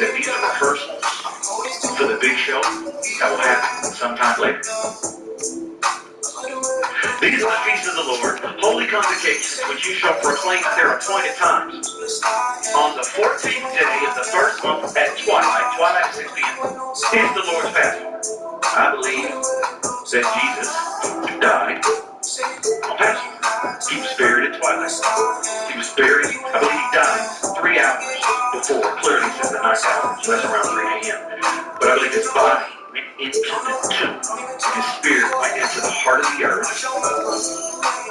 that these are rehearsals for the big show that will happen sometime later. These are the feasts of the Lord, holy convocations, which you shall proclaim at their appointed times. On the 14th day of the first month at twilight 6 p.m., is the Lord's Passover. I believe that Jesus died on Passover. He was buried at twilight. He was buried, I believe he died 3 hours before, clearly says the night hour, so that's around 3 a.m. But I believe his body went into the tomb. His spirit went into the heart of the earth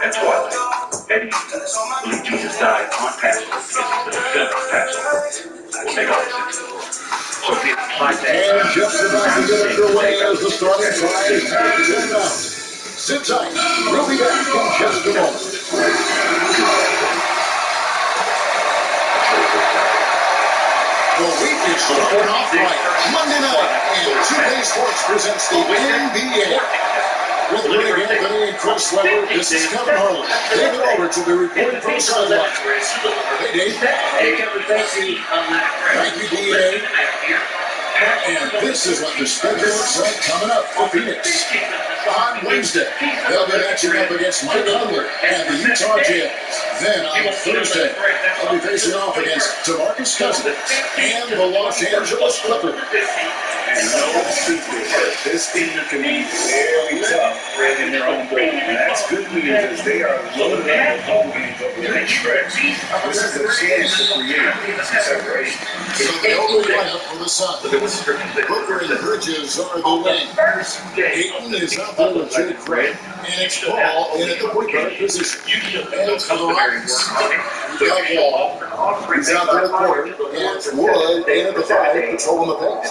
at twilight. And I believe Jesus died on Passover because he's the fulfillment of Passover. We'll make all this into the Lord. So if it's like that, and just about to get underway as the starting five is out. Sit tight. We'll be back in just a moment. The week is starting off right. Monday night, and 2K Sports presents the NBA. With Greg Anthony and Chris Webber, this is Kevin Harlan. David Aldridge will be reporting from the sideline. Hey, Dave. Hey, Kevin, thank you. Thank you, D.A. And this is what the schedule looks like coming up for Phoenix. On Wednesday, they'll be matching up against Mike Conley and the Utah Jazz. Then on Thursday, they'll be facing off against DeMarcus Cousins and the Los Angeles Clippers. And no secret that this team can be very tough in their own goal. And that's good news as they are loaded up with home games over the next stretch. This is a chance to create some separation. So the opening lineup for the Suns. Booker and Bridges are the wing. Ayton is out there with Jay Craig. And it's Paul in at the point guard position. And for the Rockets, we've got Wall. He's out there at the court. And Wood in at the 5, patrolling the paint.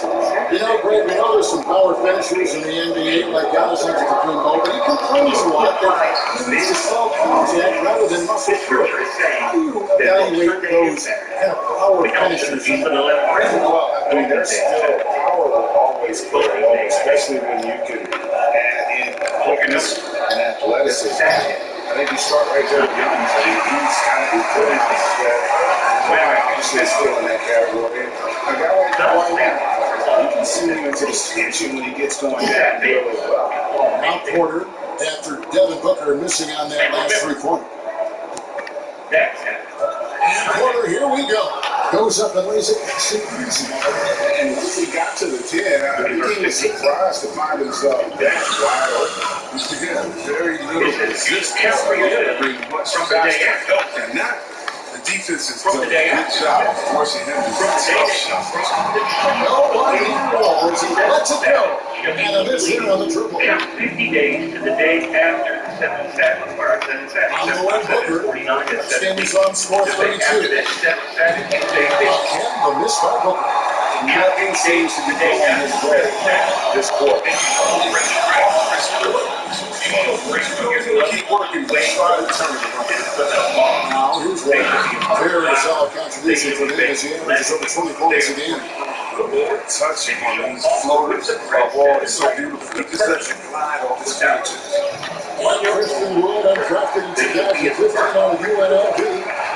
You know, Greg, we know there's some power finishers in the NBA like Giannis Antetokounmpo, but he complains a lot that he needs to solve contact rather than muscle through. How do you evaluate those kind of power finishers? Well, I mean, there's still power will always play a role, especially when you can add in quickness and athleticism. I think you start right there with Giannis. I think he's kind of equivalent that obviously still in that category. A guy like that, you can see him into the tension when he gets going down really well. Now Porter, after Devin Booker missing on that last 3-pointer. And Porter, here we go. Goes up and lays it. And once he got to the 10, I think he was surprised to find himself that wide open. Very little. Just from the day after. And not the defense is doing a good job of forcing him to run tough shots. Nobody walls. He lets it go. And a miss here on the triple. 50 days to the day after the 7th Sabbath, or 7th Sabbath. On the way, Booker. Standing on score 32. Again, the miss by Booker. Nothing seems to be going his way this quarter. Keep working, but try to turn it around. Now, here's one very solid contribution for him as he averages over 20 points a game. The more touching on these floaters, the ball is so beautiful. He just lets it glide off his couch. Christian Wood undrafted in 2015 on UNLV.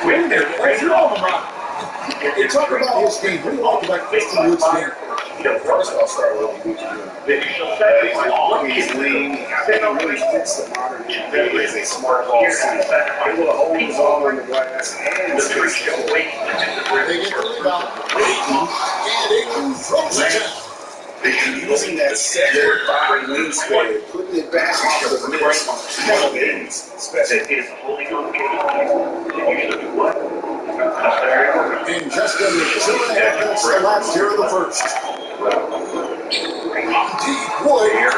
When they're That's your alma mater. You talk about his game. What do you like about Christian Wood's game? First, I'll start with what he's lean. I think he really fits the modern NBA. He's a smart ball center. Able to hold his arm on the glass and space the floor. They get the rebound. And Ayton throws it down. And using that separate body wingspan, putting it back off the miss on small games, especially. It's a holy convocation. Usually do what? And just under 2.5 minutes elapsed here in the first. Deep Wood, a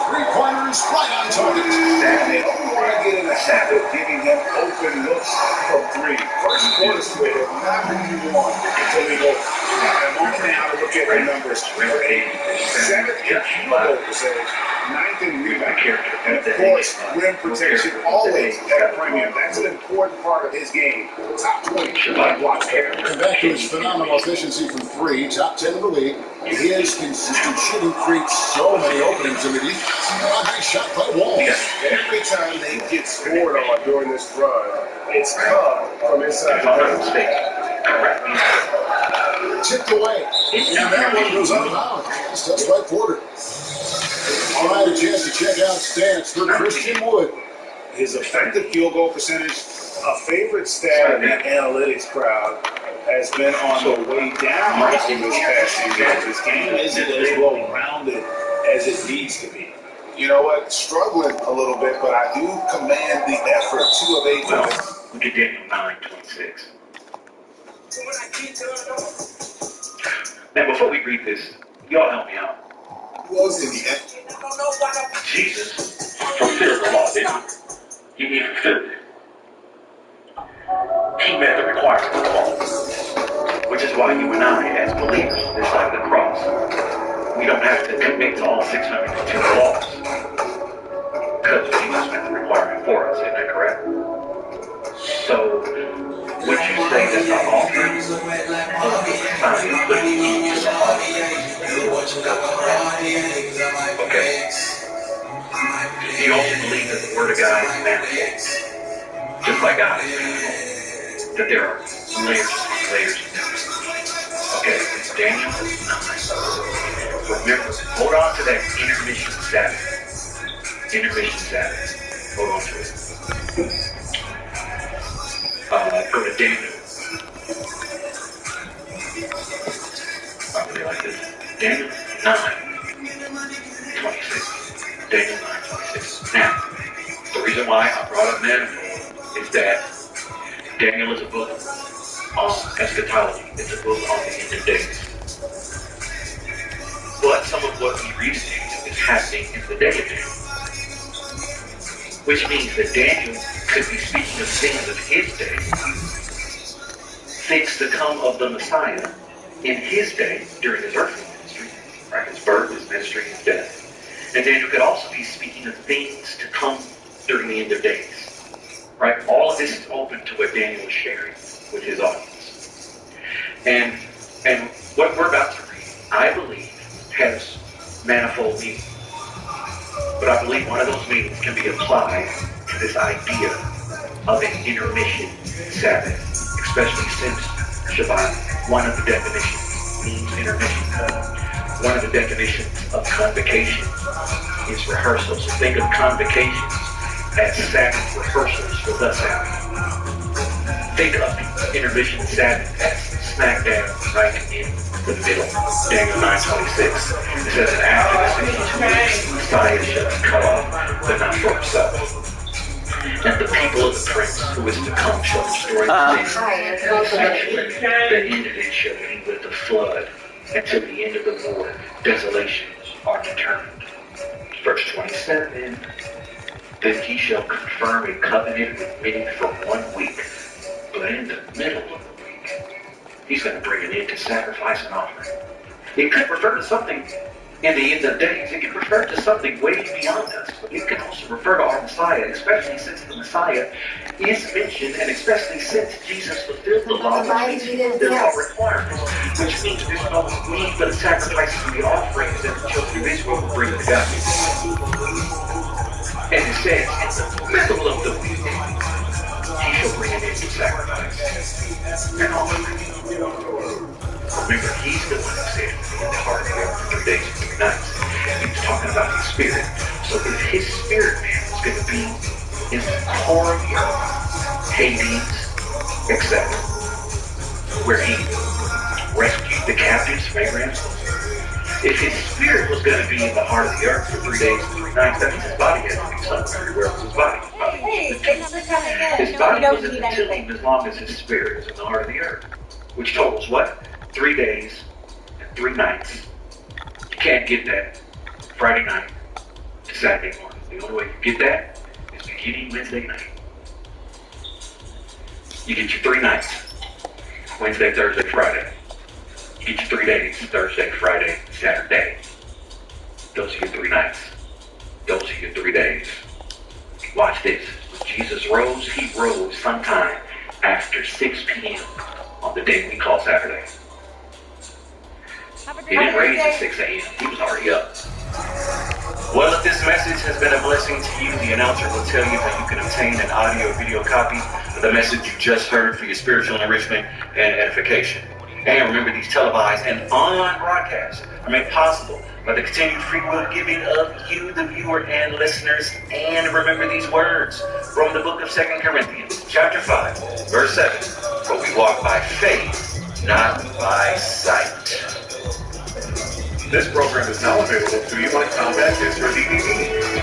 three-pointer is right on target. And they only want to get in the habit of giving him open looks from 3. First quarter split, not who you want until we go. And mark now to look at the numbers. 7th in cumulative percentage, 9th in rebound. And of course, rim protection always at a premium. That's an important part of his game. Top 20 blocks there. And back to his phenomenal efficiency from 3, top 10 in the league. His consistent shooting creates so many openings in the defense. A nice shot by Wall. Every time they get scored on during this run, it's come from inside the paint. Tipped away. And that one goes out of bounds. It's touched by Porter. All right, a chance to check out stats for Christian Wood. His effective field goal percentage, a favorite stat of the analytics crowd, has been on the way down in this past few years. His game isn't as well-rounded as it needs to be. You know what? Struggling a little bit, but I do command the effort. 2 of 8. Well, look at Daniel 9:26. Now, before we read this, y'all help me out. Was in the end. Jesus fulfilled the law, didn't he? He fulfilled it. He met the requirements of the law, which is why you and I, as believers, this side of the cross, we don't have to commit to all 602 laws because Jesus met the requirement for us. Isn't that correct? So, would you say that the offering of the Messiah put into the offering? Okay. Do you also believe that the Word of God is manifold? Just like God is manifold. That there are layers and layers of difference. Okay, it's Daniel 9. Remember, hold on to that intermission Sabbath. Intermission Sabbath. Hold on to it. Go to Daniel. I really like this. Daniel 9:26. Daniel 9:26. Now, the reason why I brought up manifold is that Daniel is a book on eschatology. It's a book on the end of days. But some of what we read in Daniel is happening in the day of Daniel. Which means that Daniel could be speaking of things of his day, things to come of the Messiah in his day during his earthly ministry, right? His birth, his ministry, his death. And Daniel could also be speaking of things to come during the end of days, right? All of this is open to what Daniel is sharing with his audience. And what we're about to read, I believe, has manifold meanings. But I believe one of those meanings can be applied to this idea of an intermission Sabbath, especially since Shabbat. One of the definitions means intermission. One of the definitions of convocation is rehearsal. So think of convocations as Sabbath rehearsals for the Sabbath. Think of the intermission Sabbath as smack dab right in the middle. Daniel 9:26. It says, and after the 62 weeks, Messiah shall be cut off, but not for himself. And the people of the prince who is to come shall destroy the city. And the sanctuary, the end of it shall be with the flood, until the end of the war. Desolations are determined. Verse 27. Then he shall confirm a covenant with many for 1 week, but in the middle of the week, he's going to bring an end to sacrifice and offering. It could refer to something in the end of days. It could refer to something way beyond us. But it can also refer to our Messiah, especially since the Messiah is mentioned, and especially since Jesus fulfilled the law, which means he fulfilled all requirements, which means there's no need for the sacrifices and the offerings that the children of Israel will bring to God. And it says, in the middle of the week, he shall bring an end to sacrifice and offering. Remember, he's the one who said in the heart of the earth for 3 days and 3 nights. He was talking about his spirit. So if his spirit man was going to be in the core of the earth, Hades, etc., where he rescued the captives from Abraham's bosom, if his spirit was going to be in the heart of the earth for 3 days and 3 nights, that means his body had to be somewhere. Where was his body? His body wasn't in the tomb as long as his spirit was in the heart of the earth. Which totals what? 3 days and 3 nights. You can't get that Friday night to Saturday morning. The only way you get that is beginning Wednesday night. You get your 3 nights. Wednesday, Thursday, Friday. You get your 3 days. Thursday, Friday, Saturday. Those are your 3 nights. Those are your 3 days. Watch this. When Jesus rose, he rose sometime after 6 p.m. on the day we call Saturday. He didn't raise at 6 a.m. He was already up. Well, if this message has been a blessing to you, the announcer will tell you how you can obtain an audio-video copy of the message you just heard for your spiritual enrichment and edification. And remember, these televised and online broadcasts are made possible by the continued free will giving of you, the viewer and listeners. And remember these words from the book of 2 Corinthians, chapter 5, verse 7. For we walk by faith, not by sight. This program is now available to you on Compact Disc or DVD.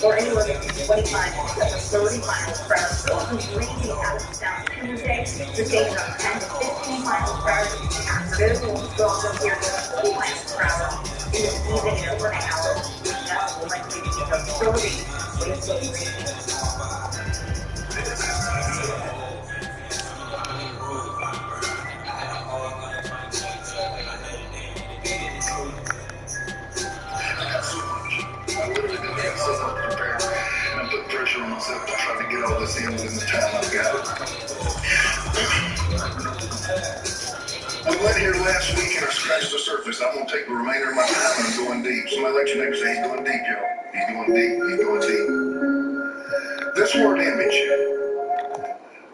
Or anywhere between 25 to 30 miles per hour. So it was raining out of town Tuesday. The days are 10 to 15 miles per hour. Afternoon will also here to 40 miles per hour in the evening and overnight hours. That will likely be the 30 with the rain. On myself to try to get all this in within the time I've got. We went here last week and I scratched the surface. I'm going to take the remainder of my time and I'm going deep. Somebody let your neighbor say, he's going deep, y'all. He's going deep. He's going deep. This word image.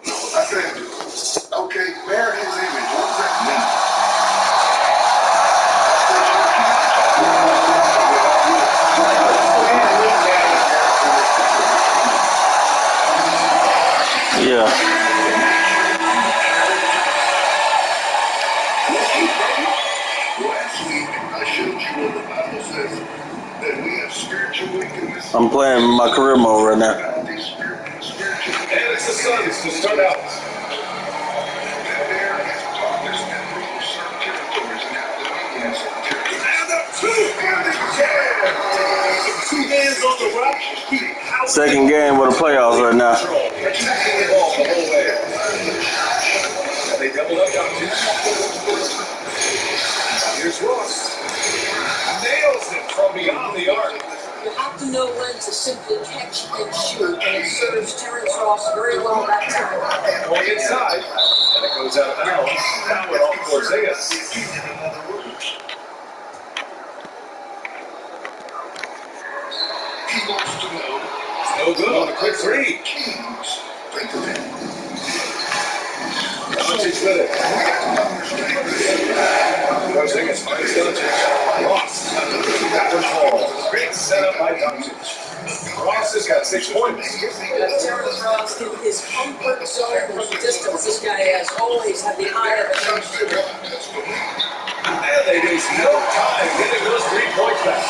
I said, okay, bear his image. What does that mean? Yeah. Last week, I showed you what the Bible says, that we have spiritual wickedness. I'm playing my career mode right now. And it's the Suns to start out. That there is darkness that rules certain territories and have dominion in certain territories. And up two hands on the rock. Second game of the playoffs right now. They doubled up Johnson. Here's Ross. Nails it from beyond the arc. You have to know when to simply catch and shoot, and it serves Terrence Ross very well that time. Going inside, and it goes out of bounds. Now it off Porzingis. He wants to know. No good on a quick three. Kings. Think of him. Doncic with it. Porzingis finds Doncic. Ross. That was ball. Great setup by Doncic. Ross has got 6 points. Terrence Ross in his comfort zone from distance. This guy has always had the eye of a sharp shooter. And they waste no time getting those 3 points back.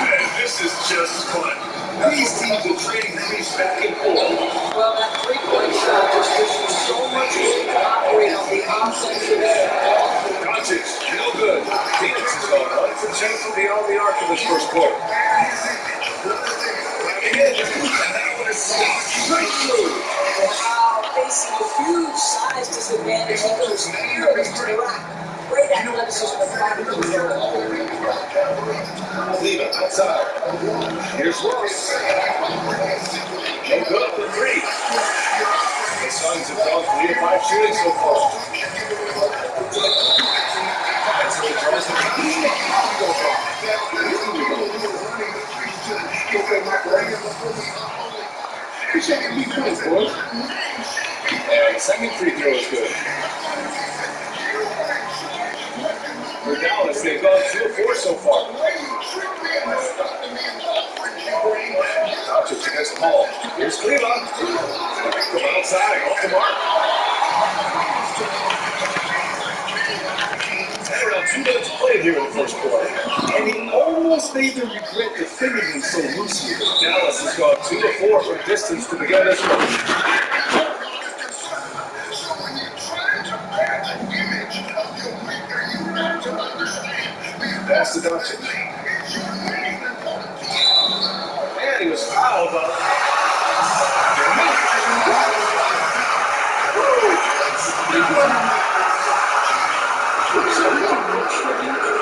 Man, this is just fun. These teams are trading threes back and forth. Well, that three-point shot just gives you so much room to operate on the offensive end. Doncic, no good. Phoenix has gone 1 for 2 from beyond the arc in this first quarter. Wow, facing a huge size disadvantage, he goes nearly to the rack. Great athleticism and body control. Leave it outside. Here's Ross. No good for 3. The Suns have gone 3 to 5 shooting so far. And so he draws the and second free throw is good. For Dallas, they've gone 2 of 4 so far. Doncic against the ball. Here's Cleveland. From outside, off the mark. And around 2 minutes played here in the first quarter. And he almost made them regret defending him so loosely. Dallas has gone 2 of 4 from distance to begin this one. Pass to Doncic. How about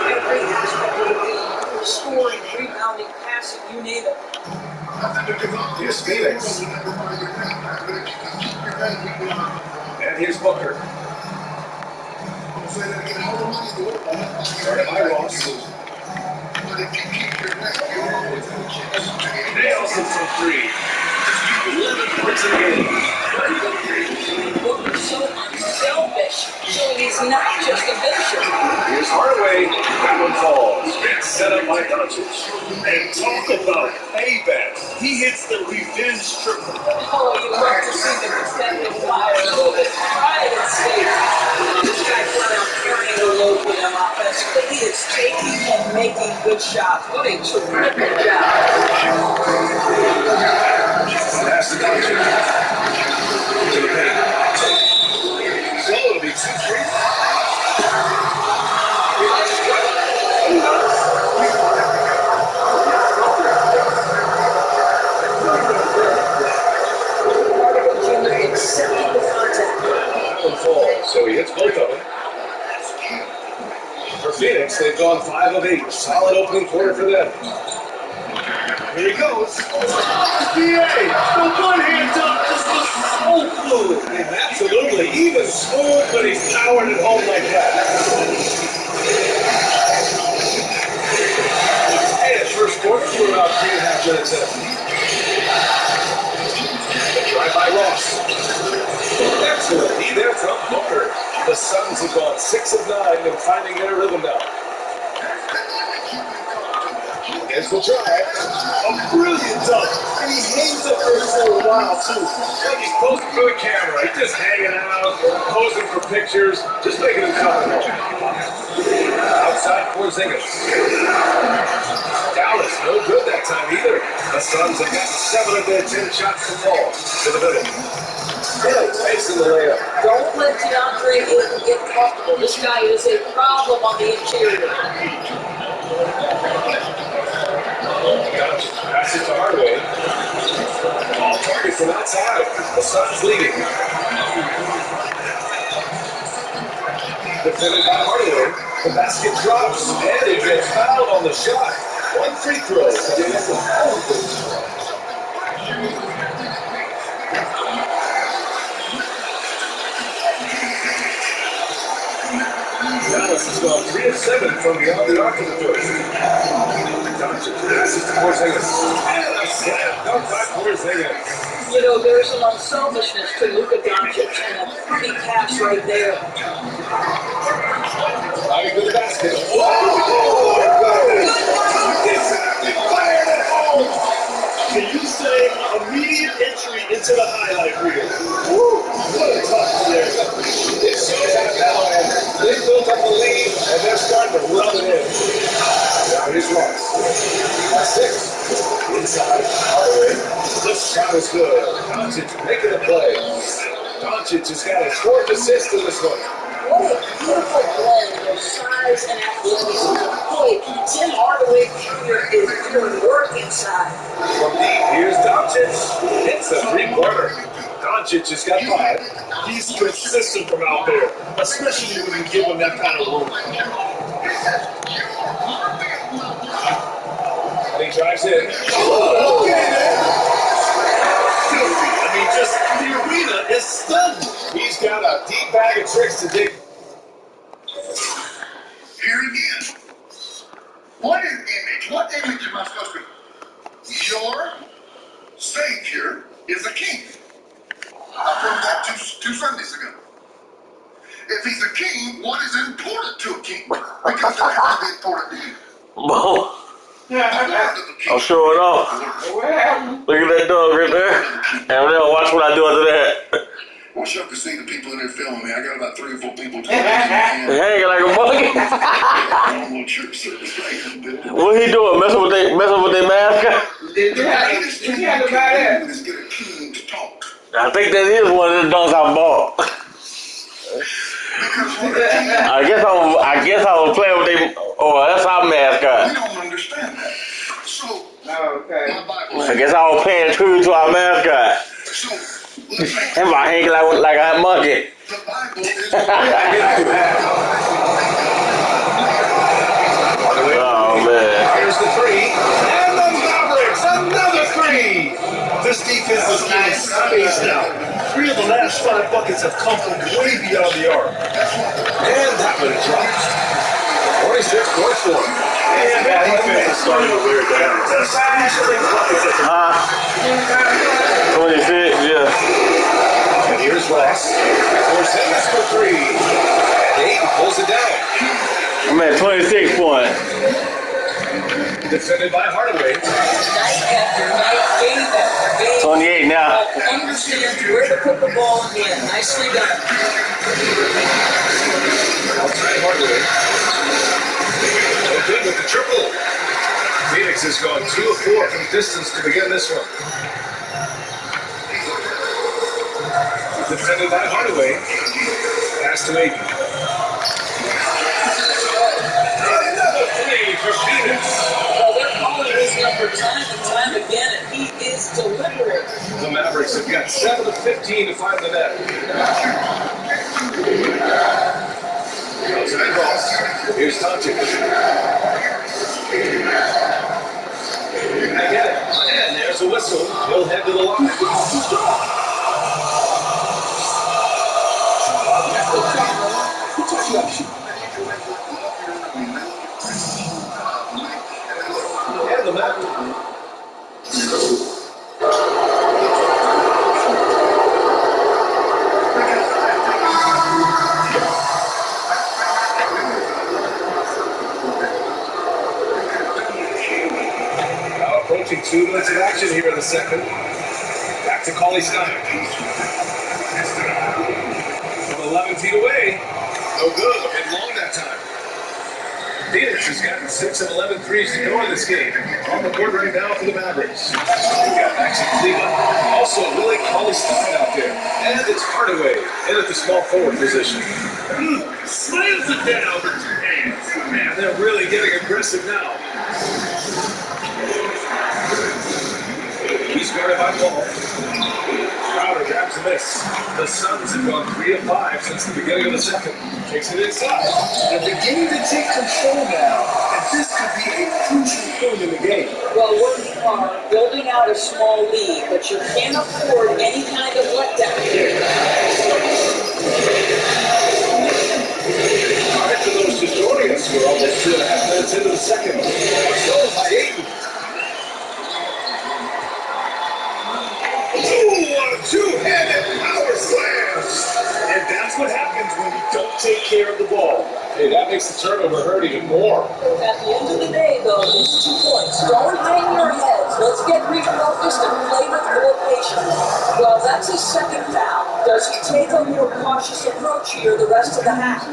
Every aspect of the game, scoring, rebounding, passing, you name it. here's Phoenix. And here's Booker. Started by Ross. Nails it from three. 11 points in the game. Booker's so unselfish, showing he's not just a finisher. Here's Hardaway. That one falls. It's set up by Doncic. And talk about payback. He hits the revenge triple. Oh, you love to see the competitive fire a little bit. Pride and safe. This guy's flat out carrying the load for them offensively. He is taking and making good shots. What a terrific job. Pass to Doncic. To the paint. So it'll be 2-3. Accepting the contact. That one falls, so he hits both of them. For Phoenix, they've gone 5 of 8. Solid opening quarter for them. Here he goes. NBA. The one-hand dunk just looks so fluid. Absolutely. Even smooth, but he's powered it home like that. And his first quarter, we're about 3.5 minutes in. Drive by Ross. Excellent. He there from Booker. The Suns have gone 6 of 9 and finding their rhythm now. Here's the drive. A brilliant dunk. And he hangs up there for a while, too. Like he's posing for the camera. He's just hanging out, posing for pictures, just making him comfortable. Outside Porzingis. Dallas, no good that time either. The Suns have gotten 7 of their 10 shots to fall to the middle. Hill facing the layup. Don't let DeAndre Ayton get comfortable. This guy is a problem on the interior. Pass it to Hardaway. All targets from outside. The Suns leading. Defended by Hardaway. The basket drops, and he gets fouled on the shot. 1 free throw. Dallas has gone 3 of 7 from beyond the arc of the first. Doncic passes to Porzingis. And a slam dunk by Porzingis. You know, there's some unselfishness to Luka Doncic and a pretty pass right there. Driving to the basket. Whoa! Exactly fired at home. Can you say immediate entry into the highlight reel? Woo! What a touch there. It's so tight now, and they built up the lead, and they're starting to rub it in. Now here's Ross. 6. Inside. Hardaway. The shot is good. Doncic making a play. Doncic has got his 4th assist in this one. What a beautiful blend of size and athleticism. Boy, Tim Hardaway Jr. is doing work inside. From deep, here's Doncic. Hits the 3-pointer. Doncic has got 5. He's consistent from out there, especially when you give him that kind of room. And he drives in. Oh, look at that! I mean, just the arena is stunned. He's got a deep bag of tricks to dig. Here again. What is image? What image am I supposed to? Your Savior is a king. I proved that two Sundays ago. If he's a king, what is important to a king? Because that's going to be important to you. Boom. Important to the king. I'm showing off. Look at that dog right there. And then watch what I do after that. I wish y'all could see the people in there filming me. I got about 3 or 4 people. Hanging like a monkey. What he doing? Messing with their mask? I think that is one of the dunks I bought. I guess I was playing with them. Oh, that's our mascot. We don't understand that. So Okay. I guess I was paying tribute to our mascot. And my hanging like a monkey. Oh man. Here's the three. And the Mavericks, another three. This defense is nice, spaced out. 3 of the last 5 buckets have come from way beyond the arc. And that one drops. 26 points for him. And that defense is starting to wear down. 26, yeah. And here's Ross. 4 seconds for 3. And 8 pulls it down. I'm at 26 points. Defended by Hardaway. Night after night, game after game. 28 now. Understands where to put the ball in. Nicely done. Outside Hardaway. No good with the triple. Phoenix has gone 2 of 4 from distance to begin this one. Defended by Hardaway. Pass to Aiton. Another 3 for Phoenix. Well, they're calling his number time and time again, and he is delivering. The Mavericks have got 7 of 15 to find the net. Outside Ross. Here's Doncic. I get it. And there's a whistle. He'll head to the line. And the Mavericks. Approaching 2 minutes of action here in the second. Back to Cauley Stein. From 11 feet away. No good. Hit long that time. Phoenix has gotten 6 of 11 threes to go in this game. On the court right now for the Mavericks. We've got Maxi Kleber. Also, Willie Cauley Stein out there. And it's Hardaway in at the small forward position. Slams it down. Man, they're really getting aggressive now. He's guarded by Paul. Crowder grabs a miss. The Suns have gone 3 of 5 since the beginning of the second. Takes it inside. They're beginning to take control now, and this could be a crucial point in the game. Well, working hard, building out a small lead, but you can't afford any kind of letdown here. All right, for those just joining us, we're almost 2.5 minutes into the second. Goal by Aiton. Two-handed power slams. And that's what happens when you don't take care of the ball. Hey, that makes the turnover hurt even more. At the end of the day, though, it's 2 points. Don't hang your heads. Let's get refocused and play with more patience. Well, that's his second foul. Does he take a more cautious approach here the rest of the half?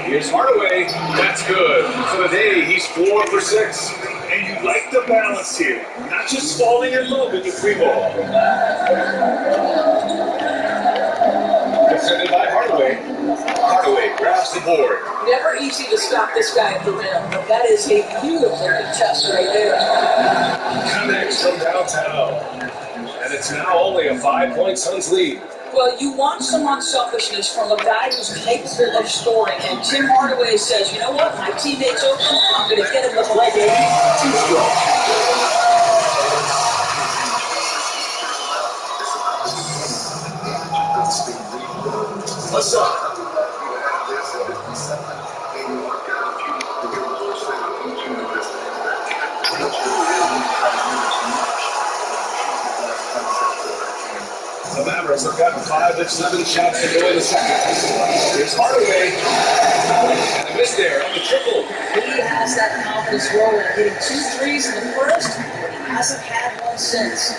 Here's Hardaway. That's good. For the day, he's 4 for 6. And you like the balance here. Not just falling in love with the 3 ball. Defended by Hardaway. Hardaway grabs the board. Never easy to stop this guy at the rim, but that is a beautiful contest right there. Connects from downtown. And it's now only a 5-point Suns lead. Well, you want some unselfishness from a guy who's capable of scoring, and Tim Hardaway says, you know what, my teammate's open, I'm going to get him the ball, baby. Too strong. What's up? The Mavericks have gotten 5 of 7 shots to go in the second. Here's Hardaway. And a miss there on the triple. He has that confidence rolling, hitting 2 threes in the first, hasn't had one since.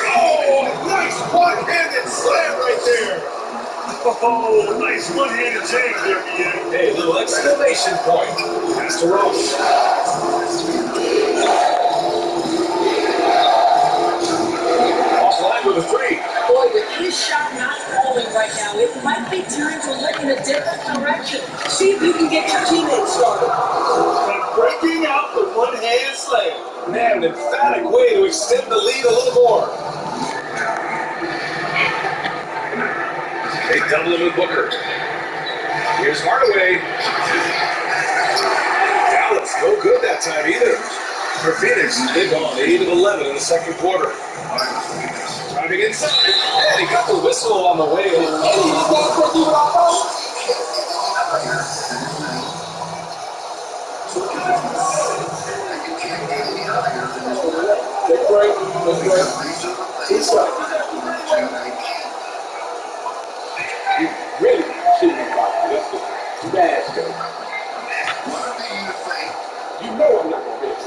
Oh, nice one-handed slam right there. Oh, nice one-handed jam there, BA. Hey, a little exclamation point. Pass to Ross. Offline with a 3. Boy, with his shot not falling going right now. It might be time to look in a different direction. See if you can get your teammates started. And breaking out the one-handed slam. Man, an emphatic way to extend the lead a little more. They double him with Booker. Here's Hardaway. Dallas, no good that time either. For Phoenix, they've gone 8 of 11 in the second quarter. Driving inside, and he got the whistle on the way in. You really shouldn't be watching this. Bad joke. You know I'm not going to miss.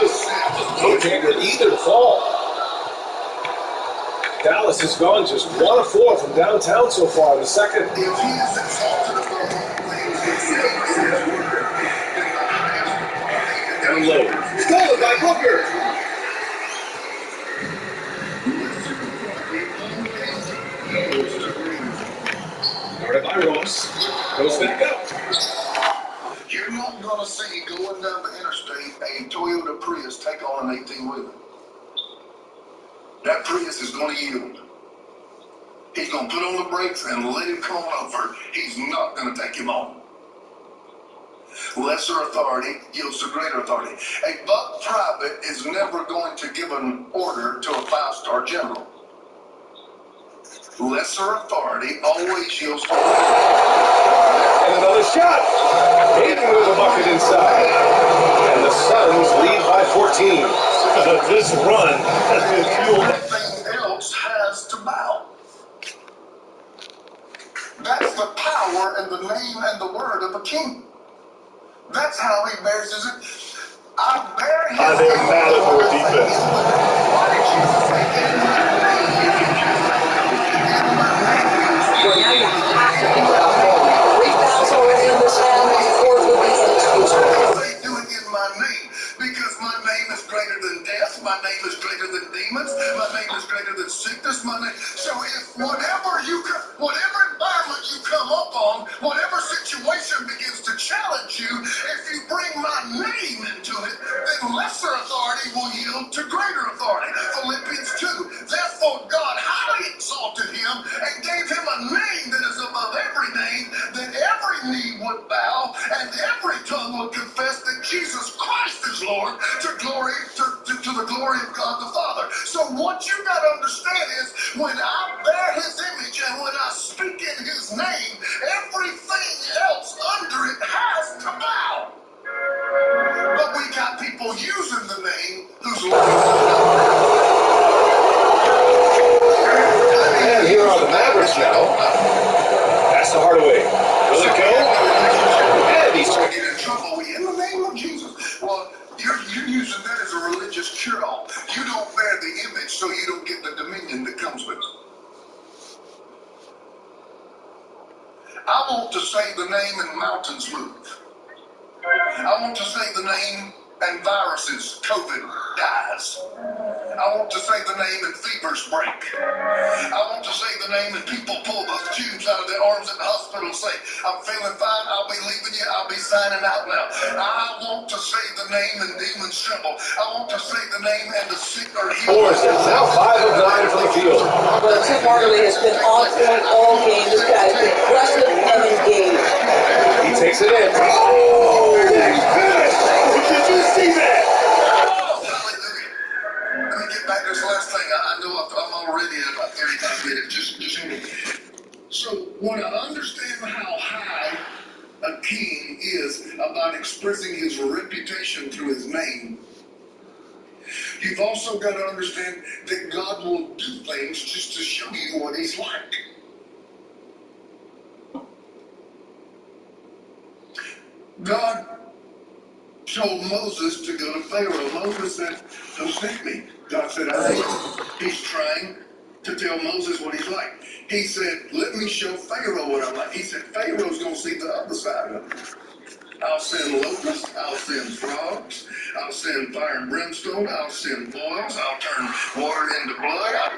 Just rotate with either fall. Dallas has gone just 1 of 4 from downtown so far in the second. Down low. Stolen by Booker. Guarded by Ross. Goes back up. You're not going to see going down the interstate a Toyota Prius take on an 18-wheeler. That Prius is going to yield. He's going to put on the brakes and let him come over. He's not going to take him on. Lesser authority yields to greater authority. A buck private is never going to give an order to a 5-star general. Lesser authority always yields to... And another shot. Hayden with a bucket inside. And the Suns lead by 14. This run has been fueled. Everything else has to bow. That's the power and the name and the word of a king. That's how he bears his... I bear his... They're mad at more defense. Well, now you have to think about it. 3 fouls already in this half, and 4th would be inexcusable. They do it in my name because my name is greater than death. My name is greater than demons. My name is greater than sickness. My name. So if whatever environment you come up on, whatever situation begins to challenge you, if you bring my name into it, then lesser authority will yield to greater authority. Philippians 2. Therefore God highly exalted him and gave him a name that is above every name, that every knee would bow and every tongue would confess that Jesus Christ is Lord, to the glory of God the Father. So what you got to understand is when I bear his image and when I speak in his name, everything else under it has to bow. But we got people using the name whose And here are the Mavericks now. That's the Hardaway. Will it go? And he's trying to get in trouble in the name of Jesus. Well, you're using that as a religious cure-all. You don't bear the image, so you don't get the dominion that comes with it. I want to say the name and mountains move. I want to say the name and viruses, COVID, dies. I want to say the name and fevers break. I want to say the name and people pull the tubes out of their arms at the hospital and say, I'm feeling fine, I'll be leaving you, I'll be signing out now. I want to say the name and demons tremble. I want to say the name and the sick are healed. now 5 of 9 from the field. Well, Tim Hardaway has been on point all game. This guy is aggressive and engaged. He takes it in. Oh, he's finished. Did you see that? Let me get back to this last thing. I know I'm already at about 35 minutes. Just so when I understand how high a king is about expressing his reputation through his name, you've also got to understand that God will do things just to show you what he's like. God told Moses to go to Pharaoh. Moses said, don't send me. God said, I hate him. He's trying to tell Moses what he's like. He said, let me show Pharaoh what I'm like. He said, Pharaoh's going to see the other side of it. I'll send locusts, I'll send frogs, I'll send fire and brimstone, I'll send boils, I'll turn water into blood.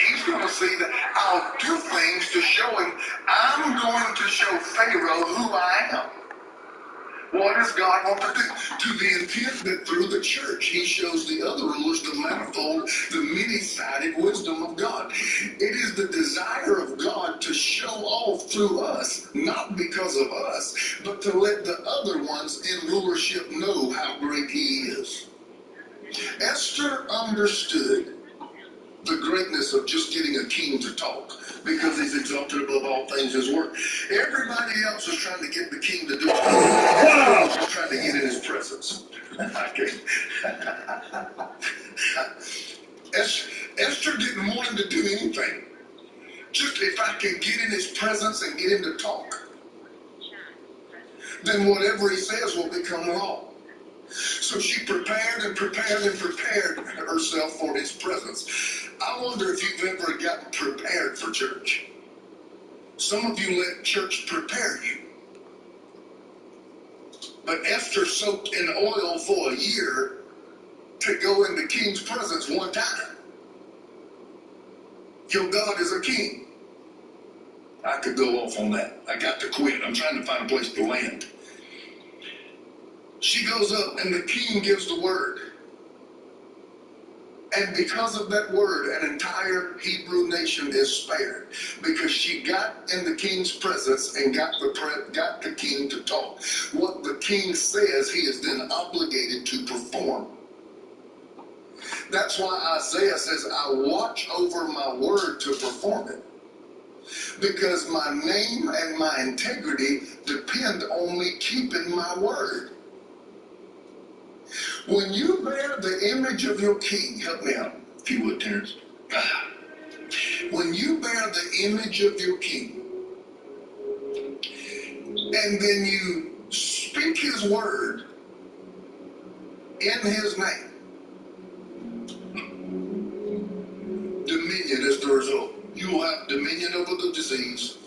He's going to see that I'll do things to show him I'm going to show Pharaoh who I am. What does God want to do? To the intent that through the church he shows the other rulers the manifold, the many-sided wisdom of God. It is the desire of God to show off through us, not because of us, but to let the other ones in rulership know how great he is. Esther understood the greatness of just getting a king to talk, because he's exalted above all things his word. Everybody else was trying to get the king to do it. Wow! Was just trying to get in his presence. Esther didn't want him to do anything. Just if I can get in his presence and get him to talk, then whatever he says will become law. So she prepared and prepared and prepared herself for his presence. I wonder if you've ever gotten prepared for church. Some of you let church prepare you. But Esther soaked in oil for a year to go in the king's presence one time. Your God is a king. I could go off on that. I got to quit. I'm trying to find a place to land. She goes up and the king gives the word. And because of that word, an entire Hebrew nation is spared. Because she got in the king's presence and got the king to talk. What the king says, he is then obligated to perform. That's why Isaiah says, I watch over my word to perform it. Because my name and my integrity depend on me keeping my word. When you bear the image of your king, help me out, if you would, Terrence. When you bear the image of your king, and then you speak his word in his name, dominion is the result. You will have dominion over the disease.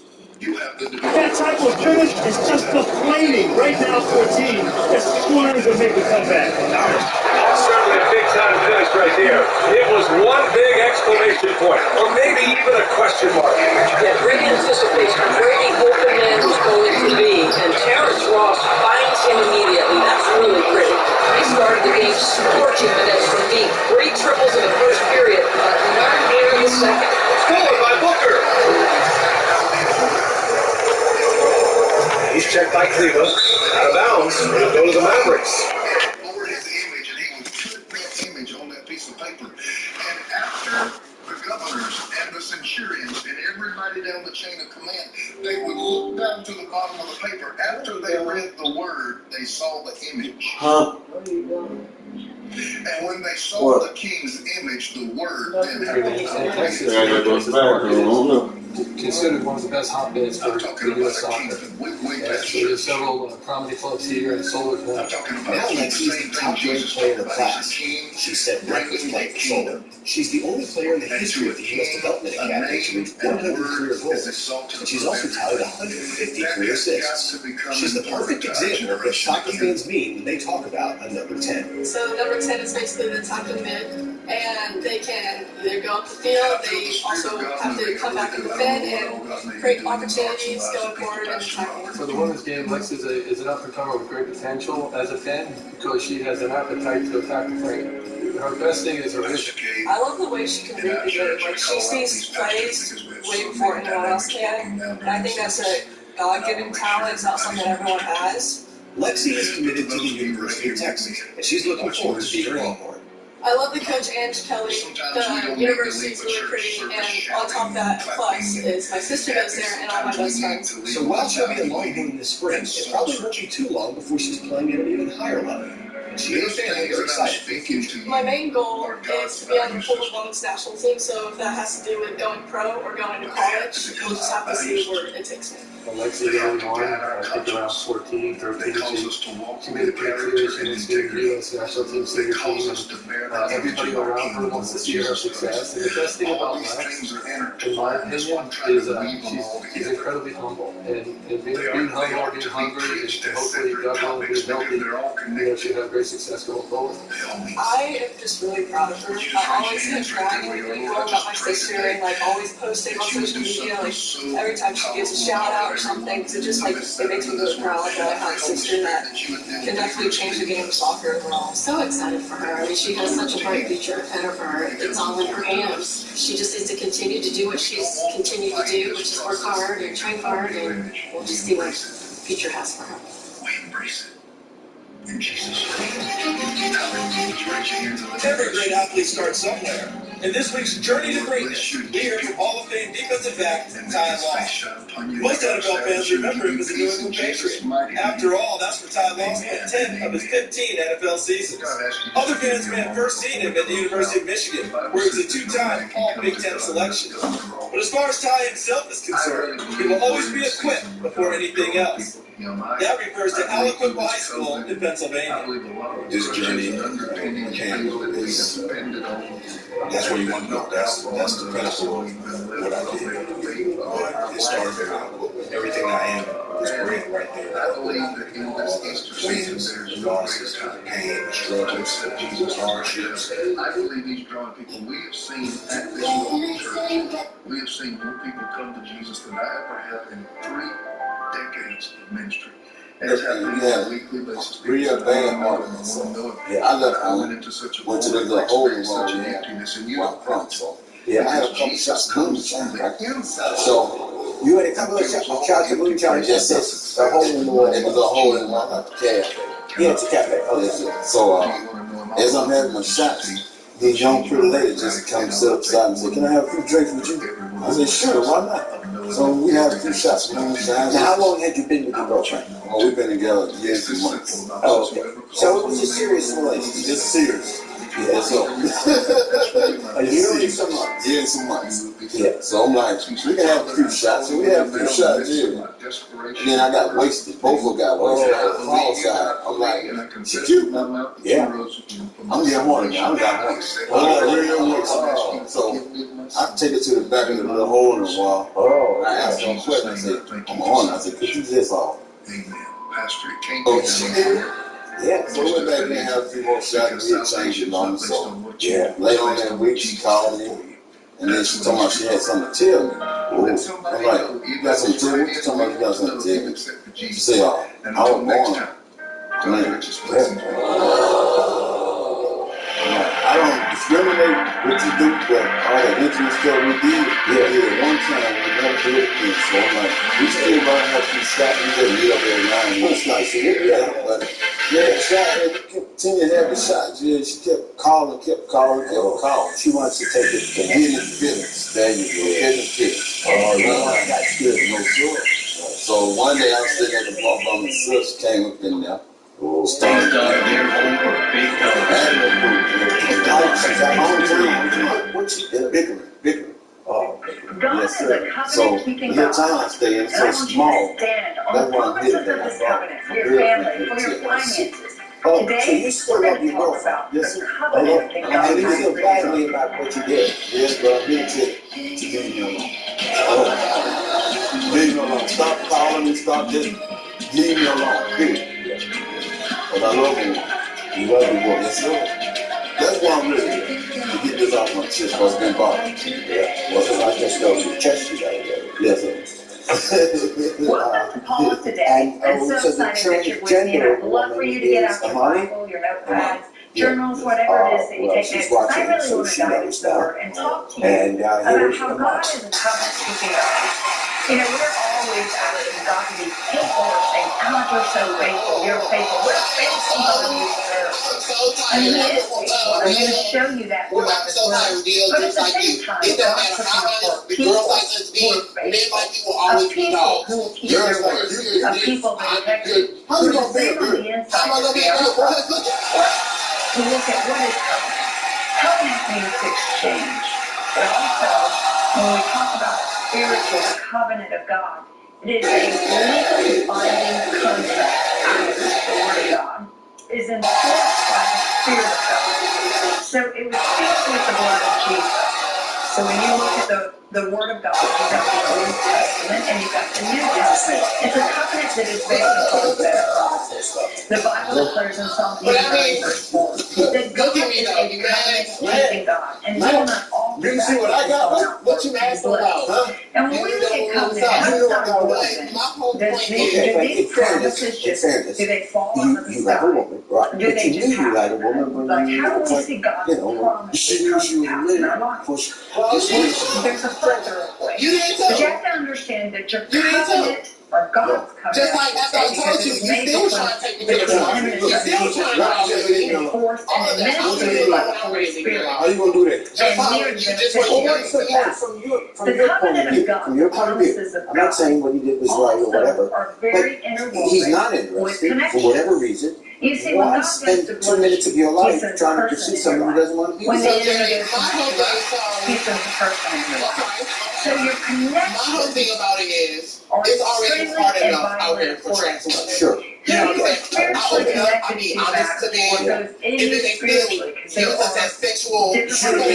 You have the dominion. That type of finish is just deflating. Right now, 14. As corners will make the comeback. That's certainly a big-time finish right there. It was one big exclamation point, or maybe even a question mark. Yeah, great anticipation. Brady hoping man was going to be, and Terrence Ross finds him immediately. That's really pretty. He started the game scorching minutes from deep. 3 triples in the first period, but none here in the second. Stolen by Booker. He's checked by Cleveland. Out of bounds. It'll go to the Mavericks. Over his image, and he would put that image on that piece of paper. And after the governors and the centurions and everybody down the chain of command, they would look down to the bottom of the paper. After they read the word, they saw the image. And when they saw the king's image, the word then had considered one of the best hotbeds for U.S. soccer. There's several prominent clubs here and Solar's one. Now Lexi's the top-ranked player in the class. She set records playing for Solar. She's the only player in the history of the U.S. Development Academy to reach 100 career goals. And she's also tallied 150 career assists. She's the perfect example of what soccer fans mean when they talk about a number 10. So number 10 is basically the attacking mid, and they can either go up the field, they also have to come back and defend and create opportunities going forward and attacking. For the women's game, Lex is an up-and-comer with great potential as a fan because she has an appetite to attack the frame. Her best thing is her vision. I love the way she can read the game. Like, she sees plays way before anyone else can, and I think that's a God-given talent. It's not something that everyone has. Lexi is committed to the University of Texas, and she's looking forward to being her Longhorn. I love the coach, Ange Kelly. The university is really pretty, and on top of that, plus is my sister goes there and all my best friends. So while she'll be a Longhorn this spring, it probably won't be too long before she's playing at an even higher level. She is very excited for the future. My main goal is to be on the full women's national team, so if that has to do with going pro or going to college, we'll just have to see where it takes me. Alexia early on, I think around 14, 13, she made it pretty clear she wants to be the U.S. national team senior team, and everybody around her wants to see her success. And the best thing about Lex, in my opinion, is she's incredibly humble. And being humble, being hungry, and hopefully God willing, being healthy, she'll have great success going forward. I am just really proud of her. I always get bragging really well about my sister and always posting on social media, every time she gives a shout out or something, because it just it makes me really proud that I have a sister that can definitely change the game of soccer overall. I'm so excited for her. I mean, she has such a bright future ahead of her. It's all in her hands. She just needs to continue to do what she's continued to do, which is work hard and train hard, and we'll just see what the future has for her. We embrace it. In Jesus' Every great athlete starts somewhere. In this week's Journey to Greatness, we hear from Hall of Fame defensive back Ty Law. Most NFL fans remember him as a New England Patriot. After all, that's where Ty Law spent 10 of his 15 NFL seasons. Other fans may have first seen him at the University of Michigan, where he was a two-time All-Big Ten selection. But as far as Ty himself is concerned, he will always be a Quip before anything else. That refers to Aliquippa High School in Pennsylvania. This journey is, that's where you want to go. That's the pinnacle of what I did. It started everything I am was bred right there. I believe that in this Easter season, there's losses, pain, struggles, hardships. I believe he's drawing people. We have seen at this local church, we have seen more people come to Jesus than I ever have in 3 decades of ministry. And it's happening on a weekly basis. Real bad arguments. Yeah, I left home, went to the little hole in such an emptiness, and you were from. So yeah, I had a couple shots of moonshine. So you had a couple of shots of moonshine. Yes, it's a hole in the wall. It was a hole in the wall at the cafe. Yeah, it's a cafe. Oh, yes, sir. So as I'm having my shots, these young pretty ladies just come and sit upside and say, "Can I have a few drinks with you?" I said, "Sure, why not?" So we had a few shots of moonshine. Now, how long had you been with your girlfriend? Oh, we've been together years and months. Oh, okay. So it was a serious relationship? It's serious. Yeah, so. A year or some months? Yeah, some months. Yeah. So I'm like, we can have a few shots. So we had a few shots here. And then I got wasted. Both of them got wasted. On the fall side. I'm like, she cute, man. Yeah. I'm getting horny now. I got horny. Oh, so I take it to the back of the little hole in the wall. Oh, I asked her a question. I said, I'm on. I said, could you this off? Amen. Pastor, it can't be she did? Yeah. So we went back there and had a few more shots and we changed it on. So yeah. Later on that week, she called me. And then she told me she had something to tell me. Ooh. I'm like, you got something to tell me? What you talking about you got something to tell me? She said, I was born. I don't discriminate what you do, but all the intimate stuff we did, one time, we never do it again. So I'm like, we still learn how to stop and just live every line. It's nice, but we continue to have the shots. Yeah, she kept calling. She wants to take it to business business. There you go. Business. Oh, no, I got good, no sure. So one day I was sitting at the bar by myself. She came up in there. Started there over big what she did? Bickering. Oh, yes, sir. So the time I stay in so small. That's why I'm here. For your family, for your finances. Oh, so you still love your girlfriend? Yes, sir. And you still bad me about what you did. Yes, but I'm here to leave me alone. Leave me alone. Stop calling me. Stop just leave me alone. Period. But I love you. You love your boy. Yes, sir. That's why I'm really here. To get this off my chest. What's been bothering me. Yeah. Well, because I just know your chest is out there. Yes, sir. Welcome to Paula today. I'm so excited that you're with me. I'd love for you to get out your Bible, your notepads, journals, whatever it is that you take next. I really want to dive into and talk to you about how God is a covenant keeping God. You know, we're always asking God to be faithful. We're saying, God, you're so faithful. You're faithful. We're faithful God we serve. And He is faithful. I'm going to show you that throughout His word. But at the same time, God's looking for people who are faithful, of people who will keep their word, of people of integrity, who will bring on the inside of the outside. To look at what is covenant. Covenant means exchange. But also, when we talk about spiritual covenant of God, it is a legally binding contract out of the Word of God. It is enforced by the Spirit of God. So it was fixed with the blood of Jesus. So when you look at the Word of God, you've got the Old Testament and you've got the New Testament. It's a covenant that is based upon better. The Bible declares in Psalm 89 verse 4 that God is a covenant-keeping God, and He will not alter You see what I got? What you asking about, huh? And when we look at covenant, how does God work then? Do these promises just, do they fall on the sky? Do they just happen? Like, how do we see God's promises come out in our life? There's a further way. But you have to understand that your covenant or God's covenant, just like after I told you, you still trying to take me to the front. You still trying to enforce and administer by the Holy Spirit. How you gonna do that? The covenant of God, from your point of view, I'm not saying what he did was right or whatever, but he's not interested for whatever reason. You see, why spend 2 minutes of your life trying to pursue someone who doesn't want to be with you? He's the person in your life. So your connection. My whole thing about it is, it's already hard enough out here for trans women. Sure. You know what I'm saying? I open up, I be honest to them. If they feel me, use us as sexual, then they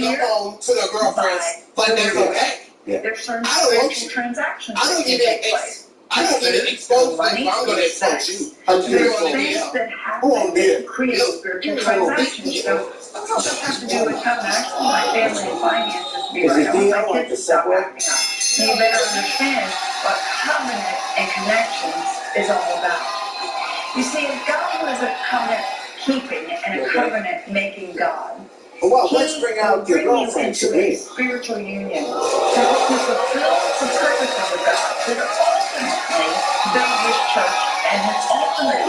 go home to their girlfriends, but they're okay. There's certain spiritual transactions that take place. I don't even expose money. I'm going to expose you. There's things that happen that create spiritual transactions. So what does that have to do with covenant? Actually, my family and finances to be right. I want my kids to stop acting up. So you better understand what covenant and connections is all about. You see, if God was a covenant keeping and a covenant making God, well, let's bring out your girlfriend into a spiritual union to help you fulfill the purposes of God, that ultimately build His church, and His ultimate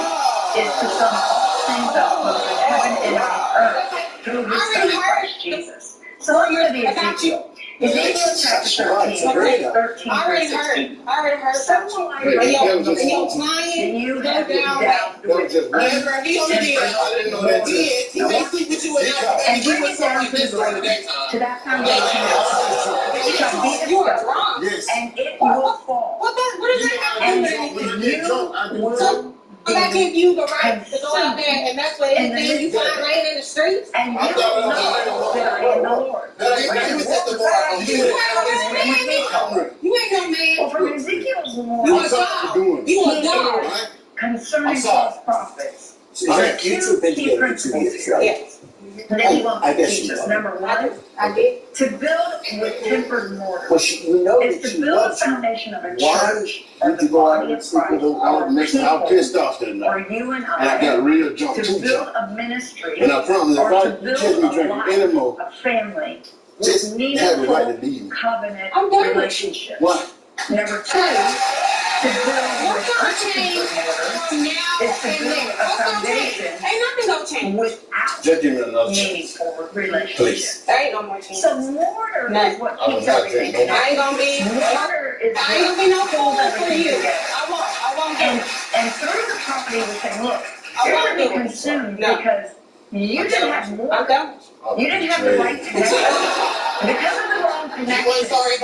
is to sum all things up, both in heaven and on earth, through His Son, Christ Jesus. So let's go to Ezekiel. Ezekiel chapter 13, verse 13 through 16. I already heard Someone like you have it down with whatever he only did, I didn't know that. He may sleep with you at night, and he was something like this during the daytime. To that foundation, it shall be discovered, and it will fall. What does that have to do? You will I give you the right to go out there and mess with anything you find laying in the streets. And you don't know that I am the Lord. You ain't no man. Well, from Ezekiel's warning, you a dog. You a dog. Concerning false prophets. You've been together 2 years, right? Yes. That He wants to teach us. Number one, to build with tempered mortar. Well, we know is that to build a foundation of a church or the body of Christ, I'm pissed off that night. Or you and I got real jump to build a ministry, and I promise or if to I build catch me a drinking life, anymore, a family just with meaningful have the right to leave. covenant relationships. What? Number two, to build with untempered mortar is to build a foundation without meaningful relationships. There ain't no more change. So mortar is what keeps everything connected. I ain't gonna be mortar is I ain't gonna be no fool for everything you. together. I won't And through the property we're saying, look, you're going to be consumed because you didn't have mortar. You didn't have the right connection. Because of the wrong connection, because of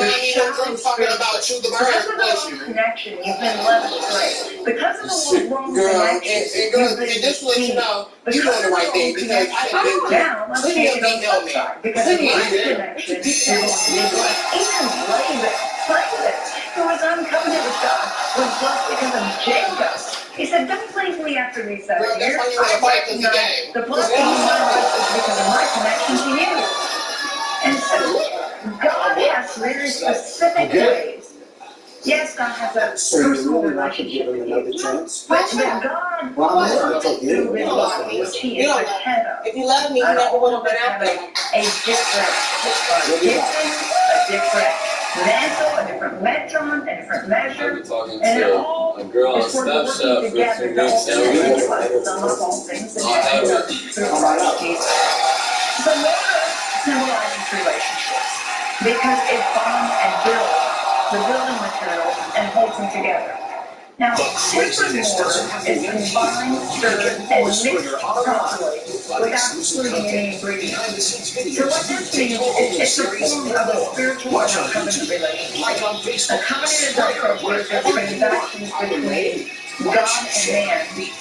the wrong connection, you've been led astray. Because of the wrong connection, you've been deceived. You doing the right thing because I didn't do now, let's take it on the flip side. Because of the right connection, you're going to be blessed. Even Laban, who was uncovenant with God, was blessed because of Jacob. He said, don't leave me after these 7 years. I recognize the blessing of my life is because of my connection to you. And so, God has very specific ways. Yes, God has a personal relationship with you. But God works through His body, which He is the head of. If you love me, you never would have been out there. A different gifting, a different mantle, a different metron, a different measure, I've been talking and it to all a girl on is sort of Snapchat working for together 2 to weeks now. ultimately sum up all things and end up through Christ Jesus. The mortar symbolizes relationships because it bonds and builds the building materials and holds them together. Now, liquid mortar is combined, stirred, and mixed properly without excluding any ingredients. So what this means is it's a form of a spiritual or covenant relationship. A covenant is a transactions between God and man,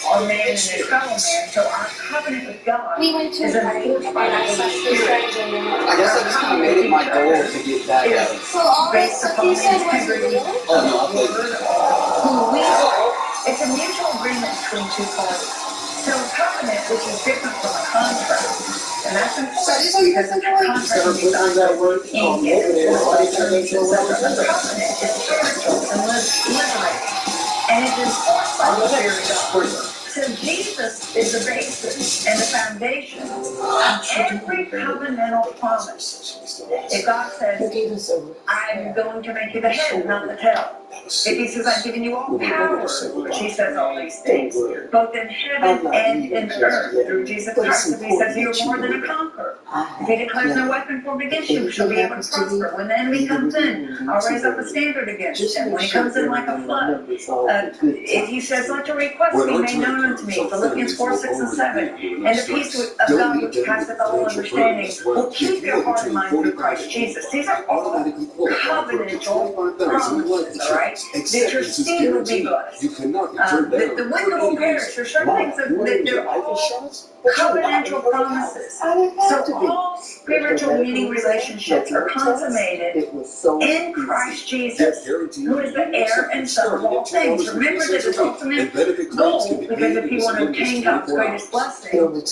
or man and his fellow man. So our covenant with God is enforced by the Holy Spirit. I guess I just kind of made it my goal to get back at it. So all based upon the integrity of the word or who we are. It's a mutual agreement between two parties. So a covenant, which is different from a contract, and that's important because a contract is not ink and enforced by attorneys, etc. A covenant is spiritual and liberating, and it's enforced by the Spirit of God. So Jesus is the basis and the foundation of every covenantal promise. If God says, I'm going to make you the head, not the tail. If he says, I've given you all power, which he says all these things, both in heaven and in earth, through Jesus Christ. If he says, you're more than a conqueror. If he declares no weapon formed against you shall be able to prosper. When the enemy comes in, I'll raise up a standard against him. When he comes in like a flood. If he says, let your request be made known unto me, Philippians 4, 6, and 7. And the peace of God which passeth all understanding will keep your heart and mind through Christ Jesus. These are all covenantal promises, all right? That your seed will be blessed. That the wicked will perish. There's certain things that they're all covenantal promises. So all spiritual meaning relationships are consummated in Christ Jesus, who is the heir and son of all things. Remember that his ultimate goal, because if you want to obtain God's greatest blessing,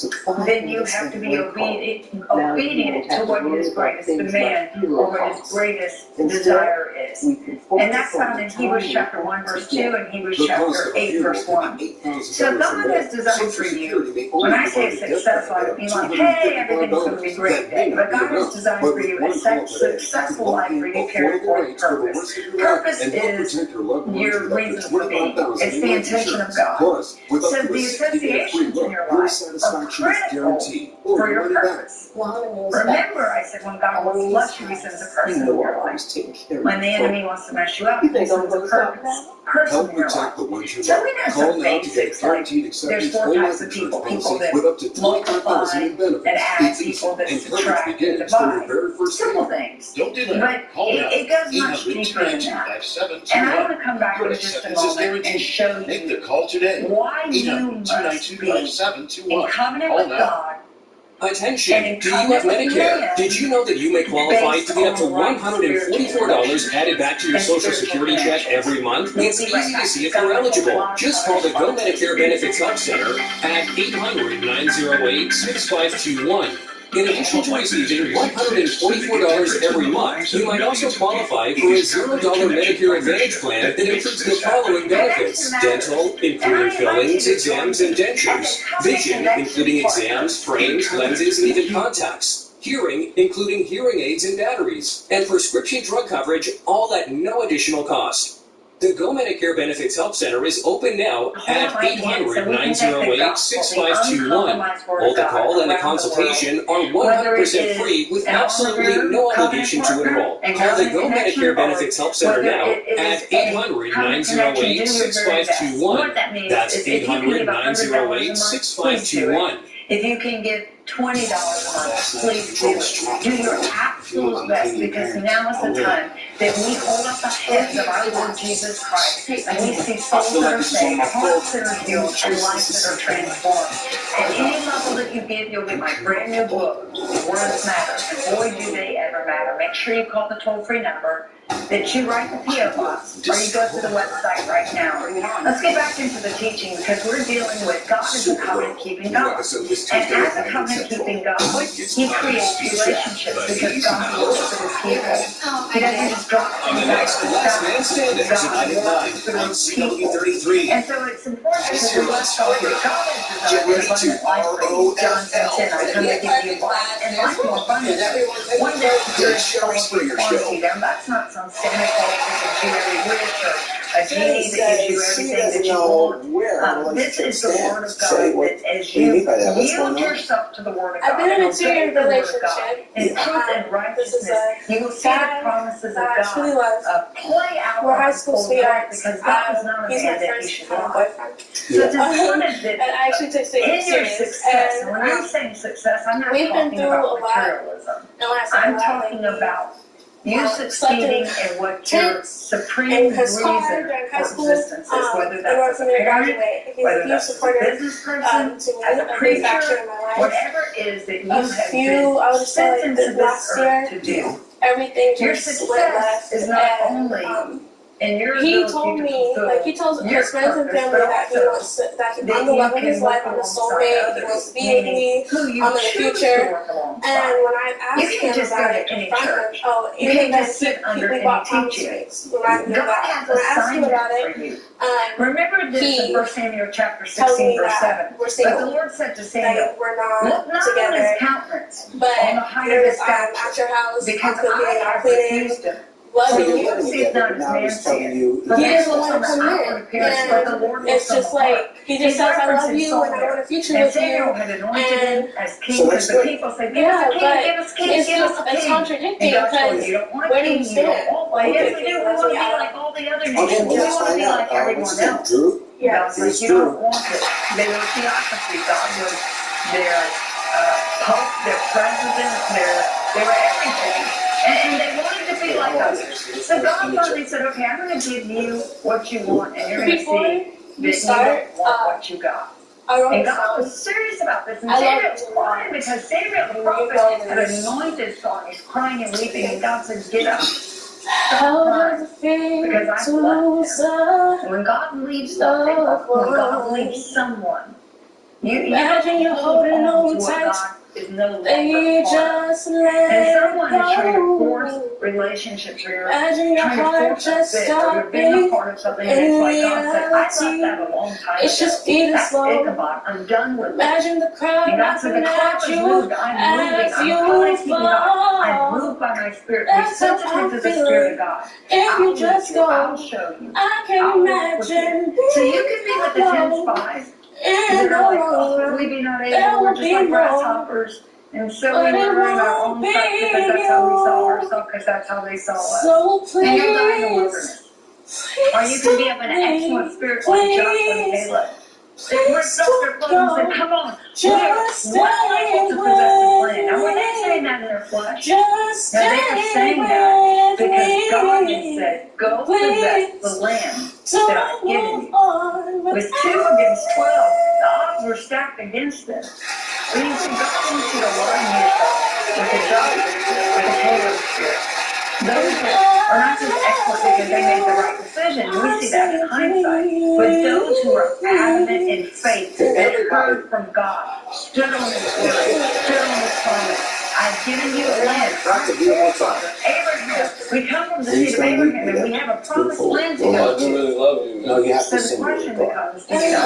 then you have to be obedient to what his greatest demand or what his greatest desire is. And that's found in Hebrews chapter 1 verse 2 and Hebrews chapter 8 verse 1. So God has designed for you, when I say success, like be like, hey, everything's going to be great day. But God has designed for you a successful life for you to carry forth purpose. Purpose is your reason for being. It's the intention of God. So the associations in your life are critical for your purpose. Remember, I said when God wants to bless you, he sends a person in your life. When the enemy wants to mess you up, he sends a person in your life. So we know some basics, like there's 4 types of people. People that multiply and add, people that subtract and divide. Simple things. But it goes much deeper than that. And I want to come back in just a moment and show you why you must be in covenant with God. Attention, do you have Medicare? Did you know that you may qualify to get up to $144 added back to your Social Security check every month? It's easy to see if you're eligible. Just call the Go Medicare Benefits Help Center at 800-908-6521. In addition to receiving $144 every month, you might also qualify for a $0 Medicare Advantage plan that includes the following benefits: dental, including fillings, exams, and dentures; vision, including exams, frames, lenses, and even contacts; hearing, including hearing aids and batteries; and prescription drug coverage, all at no additional cost. The Go Medicare Benefits Help Center is open now at 800-908-6521. Hold a call and a consultation are 100% free with absolutely no obligation to enroll. Call the Go Medicare Benefits Help Center now at 800-908-6521. That's 800-908-6521. If you can give $20 a month, please do it. Do your absolute best, because now is the time that we hold up the heads of our Lord Jesus Christ, and we see souls that are saved, hearts that are healed, and lives that are transformed. At any level that you give, you'll get my brand new book, Words Matter, and boy do they ever matter. Make sure you call the toll-free number, that you write the P.O. box or you go to the website right now. Let's get back into the teaching because we're dealing with God as a covenant-keeping God. And as a covenant-keeping God, He creates relationships because God works with His people. He doesn't just drop things out of the sky. God works with His people. And so it's important because we must all get God is an abundant life for you. John 10:10, I come to give you life and life more abundantly. One day you're in quantity down. That's not some Santa Claus that gives you every wish or a genie that gives you everything that you want. This is the Word of God that as you yield yourself to the Word of God, I've been in a 2-year relationship. In truth and righteousness, you will see the promises of God play out we're high school sweethearts. because God is not a He's man my that he first should lie. boyfriend. So it's important that and I actually took in your serious. success, and when I'm saying success, I'm not talking about materialism. I'm talking about you succeeding in what your supreme reason for existence is, whether that's as a parent, whether that's as a business person, as a preacher, whatever it is that you have been sent into this earth to do. Everything Your just went left. success is not only in your he ability told to me, fulfill like he told his friends and family that he wants to, that I'm the love of his life, I'm the soulmate, he wants to be with me, I'm in the future. And when I asked him about it, you can't just sit under any teaching. God has assignment for you. Remember this in 1 Samuel chapter 16, verse 7. But the Lord said to Samuel, look not on his countenance, on the height of his stature, because I have refused him. So the Lord sees not as man sees. He doesn't want to come in. But the Lord it's just like, he just says, I love you and I want a future with you. Samuel had anointed him as king, because the people said, give us a king, give us a king, give us a king. It's contradicting because where do you stand? Like, yes, we do. We want to be like all the other nations. We want to be like everyone else. God's like, you don't want it. They were theocracy. God was their pope, their president, they were everything. And they wanted to be like others. So God finally said, okay, I'm going to give you what you want, and you're going to see that you don't want what you got. And God was serious about this. And Samuel was crying because Samuel the prophet had anointed Saul. He's crying and weeping, and God said, get up. Stop crying, because I've left him. And when God leaves something, when God leaves someone, you imagine you're holding on tight. Is no longer part. And someone is trying to force relationships or you're trying to force a fit or you're being a part of something and it's like God said, I left that a long time ago. That's Ichabod. I'm done with it. And God said, the cloud is moved. I'm moving. I'm connecting God. I'm moved by my spirit. Be sensitive to the Spirit of God. I'll lead you. I'll show you. I'll work with you. So you can be with the 10 spies. And they're like, oh, we be not able, we're just like grasshoppers. And so we were running our own stuff because that's how we saw ourselves, because that's how they saw us. And you'll die in the wilderness. Or you can be of an excellent spirit like Joshua and Caleb. They ripped up their clothes and said, come on, we're able to possess the land. Now, were they saying that in their flesh? No, they were saying that because God had said, go possess the land that I've given you. With 2 against 12, the odds were stacked against them. But you see, God wants you to align yourself with the Joshua spirit, with the Caleb spirit. Those that are not just excellent because they made the right decision. We see that in hindsight. But those who are adamant in faith that heard from God, stood on His word, stood on His promise. I've given you a land. Abraham. We come from the seed of Abraham, and we have a promised land to go to. No, you have So to the sing question it. becomes, do you not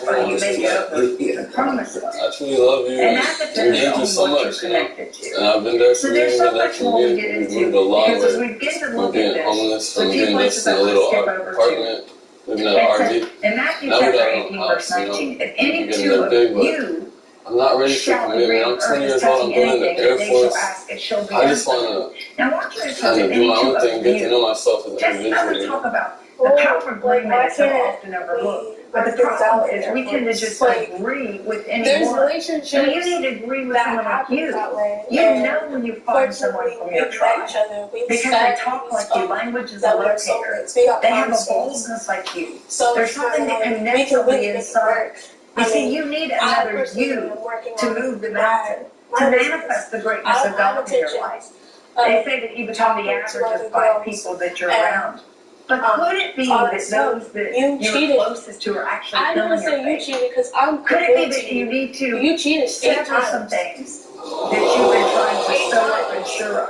or you make it up the promise of it? I truly love you. And that depends Thank on you so what you're much. connected to. And I've been there So for there's you, so and much more we get into, because as we begin to look at this, homeless, the from few being places just in I a want to little skip over to. apartment, living in an It RV. says, in Matthew Now we chapter got a 18, verse house, 19, if People any getting two that of big, but you I'm not ready for shall agree commitment. I'm on 20 earth years as old. I'm touching going in the anything Air that they shall Force. ask, it shall be I just answered. want Now, I want you to to touch kind if of do any my two own thing, of get to know you. myself as an Just individual. never talk about the power of agreement is so often overlooked. But the problem is we tend to just agree with anyone. There's relationships So you need to agree with someone like you. You know when you find someone from your tribe. Because they talk like you, language is a locator. They have a boldness like you. There's something that connects on the inside. You see, you need another you to move the mountain, to manifest the greatness of God in your life. They say that you become the average of 5 people that you're around. But could it be that those that you're closest to are actually I filling didn't your say you faith? cheated because I'm Could it be convinced that you need to you cheated 8 sever some times. things that you've been trying to sew up and sure up?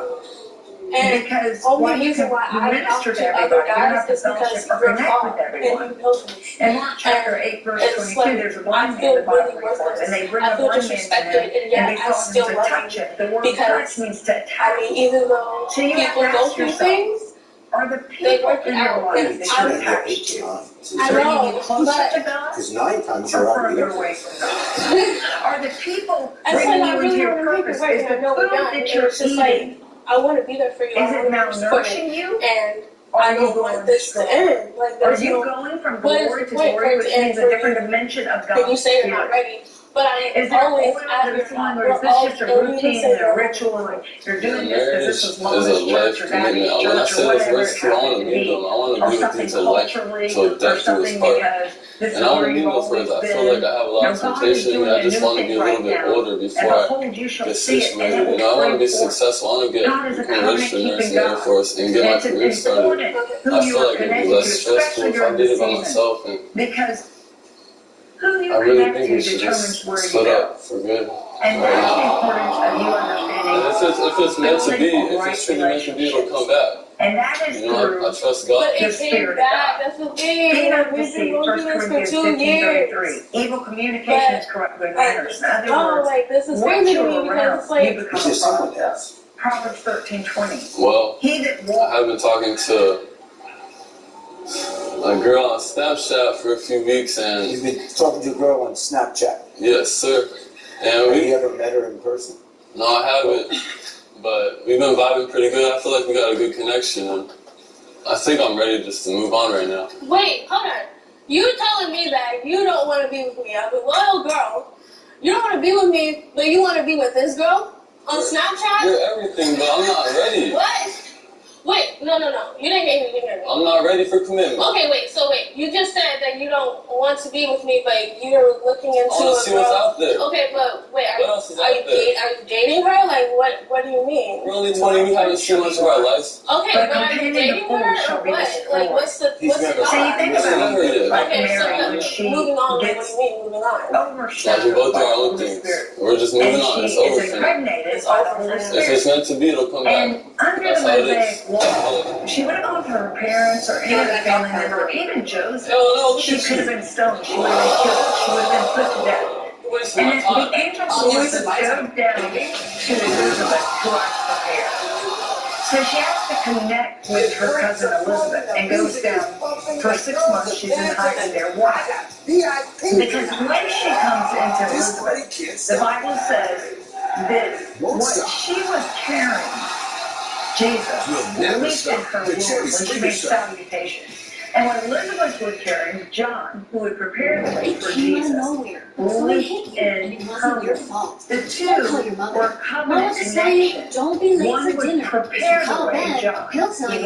And because only reason why I minister talk to to everybody, other you have guys to is because fellowship or you're connect tall with and everyone. you know me. In Mark chapter 8, verse It's 22, like, there's a I blind man feel in the Bible really records, worthless. and they bring I a feel blind man to disrespected, him, and yet and they I tell still him to love touch you. him. The word Because, touch means to touch. I mean, even though So you have people to go ask through yourself, things, are the they people work it in your out. life And that you're I'm, attached to I bringing know, you closer but to God Because 9 times or you're out further here. away from God? Are the people I said bringing I you into really your want to make purpose? it work, Is and I the know we're food done. that And you're it's just like, eating, I want to be there for you. is I it want to support malnourishing it. you? And Are I you don't going want this strong? to end. Like, Are there's you no, going from what is glory the to point glory, for it which to end means a for different you dimension of when you God's say you're not Spirit? ready? But I Is there always oil at that your is flowing, top. or is this just a And you routine say and a you're ritual, and you're doing this because this was Marriage is Mama's a church life or commitment. Daddy's When I church say or this whatever verse it too, I want happened to to mean be, them. I want to or be with you something till life, culturally, till or death do us something part. because this is And I want where to mean you've those always words. I been. feel like I have a lot Now of God is temptation. doing I a just new want to thing be a little right bit now, older and before I behold, you shall get see it, and situated. it will I want to be spring forth. successful. I want to God is a become registered nurse covenant-keeping in the Air God. Force and get And my it's career started. important who I you feel are like it'd be connected to, less stressful especially if I during did this it by season, myself. And because who you I really connect think to we should determines just where you split go. up for good And right that's the now. importance of you understanding And if it's meant to be, building if right it's truly meant to be, it'll come relationships. back. And that is You know, I through trust God. But the it Spirit came of back. God. That's the Be thing. not Like, we've been deceived, going 1 through this for Corinthians 2 15:33. years. Evil communication is corrupt good manners. In other No, words, like, this is what crazy to you're me because around, it's like, you become It's a just someone product of. else. Proverbs 13:20. Well, He that I walks have been talking to a girl on Snapchat for a few weeks, and You've been talking to a girl on Snapchat. yes, sir. And Have you ever met her in person? no, I haven't, but we've been vibing pretty good. I feel like we got a good connection, and I think I'm ready just to move on right now. wait, hold on. You telling me that you don't want to be with me? I'm a loyal girl. You don't want to be with me, but you want to be with this girl on Snapchat? You're everything, but I'm not ready. What? Wait, no. You didn't hear me. I'm not ready for commitment. Okay, wait. You just said that you don't want to be with me, but you're looking into I want to see what's out there. Okay, but wait, What else is out there? are you dating her? Like, what do you mean? We're only 20. We haven't seen much of our lives. Okay, but are you dating her or what? Like, what's the See, think about it. Like Okay, Mary, so when she moving on. Like, what gets do you mean moving on? Like we overshadowed both do by our the own Holy things. Spirit, We're just moving and on. she It's over is for now. impregnated by the Holy If Spirit. it's meant to be, it'll come back. And under That's the how it Mosaic is. law, she would have gone to her parents or any other family member, even Joseph. No, She could have been stoned. She would have been killed. She would have been put to death. And then the angel of the Lord goes down to Elizabeth, who I prepared. So she has to connect with her cousin Elizabeth and goes down for 6 months. She's in hiding there. Why? Because when she comes into Elizabeth, the Bible says that what she was carrying, Jesus, released in her womb when she made salutation. And when Elizabeth was carrying John, who had prepared the way for Jesus, leaped in her womb. The two were covenant connection. One would prepare the way, John. He wasn't the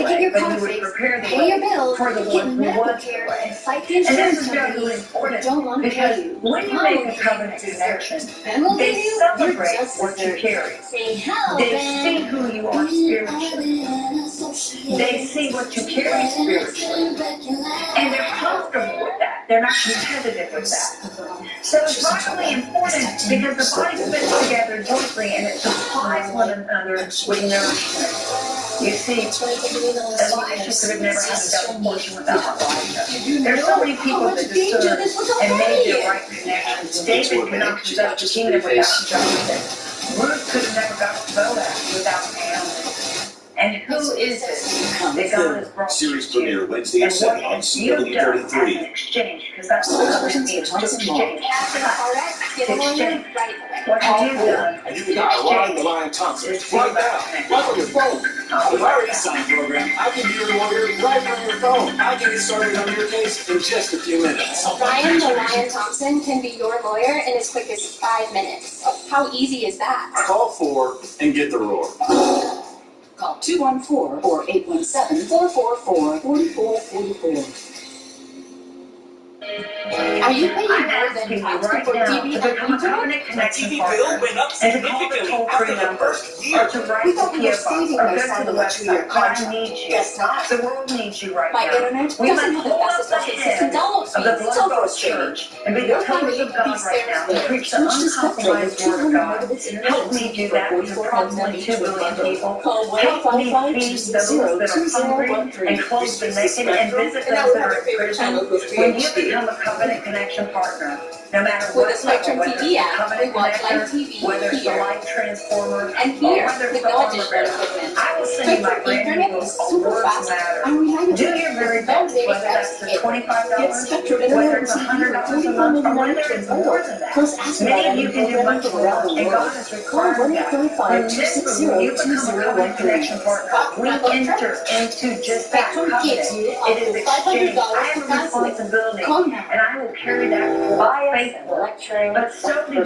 way, but he would prepare the way for the one who was the way. And this is very important because when you make a covenant connection, they celebrate what you carry. They see who you are spiritually. They see what you carry spiritually. And they're comfortable with that. They're not competitive with that. So it's vitally important because the body fits together jointly and it supplies one another with nourishment. You see, Elijah could have never had a double portion without Elijah. There's so many people that discern and made their right connections. David could not possess the kingdom without Jonathan. Ruth could have never got to Boaz without Naomi. And who is it that God has brought Series you premiere to? Wednesday at And 7 what on have you done as CW33. an exchange? Because that's what covenant means, to exchange. To exchange. What have you done And you to can dial Ryan the exchange? Lion Thompson Is right now, right on your phone. With our e-sign program, I can be your lawyer right on your phone. I can get started on your case in just a few minutes. Ryan the Lion Thompson can be your lawyer in as quick as 5 minutes. How easy is that? Call 4 and get the roar. Call 214 or 817-444-4444. Are you paying I'm more asking than you tax right for now TV to and become a internet? Covenant My Connection TV partner bill went up and to call the significantly toll-free after the number first year. or to write We the thought we were PO box saving or by go to signing the a 2-year website. But I contract. need you. Guess not. The world needs you right My now. internet We doesn't must have the hold up fastest the option system head download of the speed. Blood So for Bought a streaming. Church and be the Your pillars family of God beats right theirs now and there. preach the Switch to Spectrum with uncompromised word of 200 God. megabits internet Help and me TV do for that with 44 approximately 2 billion people. Call Help me 1-855-260-2013 feed those that are hungry and clothe the naked and visit those that are in prison. When you become a Covenant Connection partner, no matter With what the Spectrum level, whether TV it's the app, Covenant we watch live Connector, TV whether it's the here Light Transformer, and or here whether it's with the no Armor additional Bearer, equipment. I will send you my Spectrum brand new Internet book is called super Words fast Matter. and reliable. Do your very best, whether that's the $25, Get Spectrum whether Internet it's and TV $100 for a month, or whether $45.99 it's bundle. more than that. Plus, ask Many about of you any can do programming much from more, around the and world. God is Call requiring that. Remember, when you become a Covenant Connection partner, we enter into just that Spectrum gives covenant. you up It is to exchange. $500 I have a responsibility, Call now. and I will carry that faithfully. But so do you.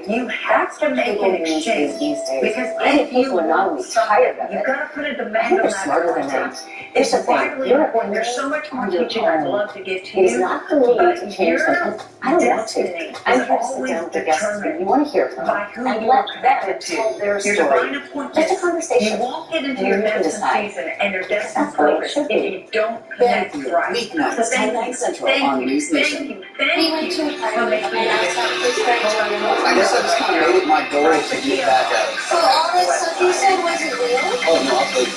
You have to make an exchange. Because if you want something, you've got to put a demand on that person. It's vitally important. There's so much more teaching I'd love to get to you, but your destiny is always determined by who you are connected to. Your divine appointment, you won't get into your destined season and your destined purpose if you don't connect right. So thank you, thank you for making this. I guess I just kind of made it my goal to get back at it. So all that stuff you said wasn't real? Oh, no, I'll take it.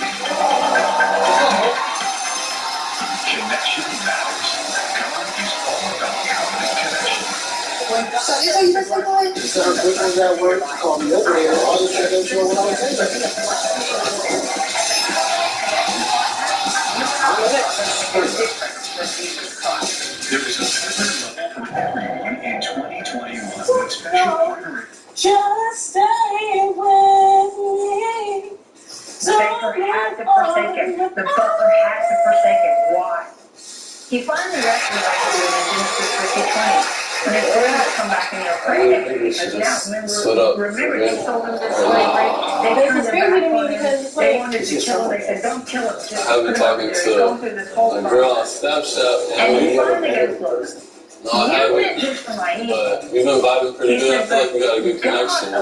Connection matters. God is all about covenant connection. So this is how you been saying that? Instead of which one's at work, call me over there. I'll just check out sure what I was saying. There is another level for everyone in 2021 with special partnering. Just stay with me. The baker had to forsake it. The butler had to forsake it. Why? He finally recognized it in Genesis 50:20. When his brothers come back and they're afraid of him because now, remember they sold him to slavery. They turned their back on him. They wanted to kill him. They said, don't kill him. Just I've been talking to a girl on Snapchat, and he finally goes, look. No, I haven't, but we've been vibing pretty good. I feel like we got a good connection. I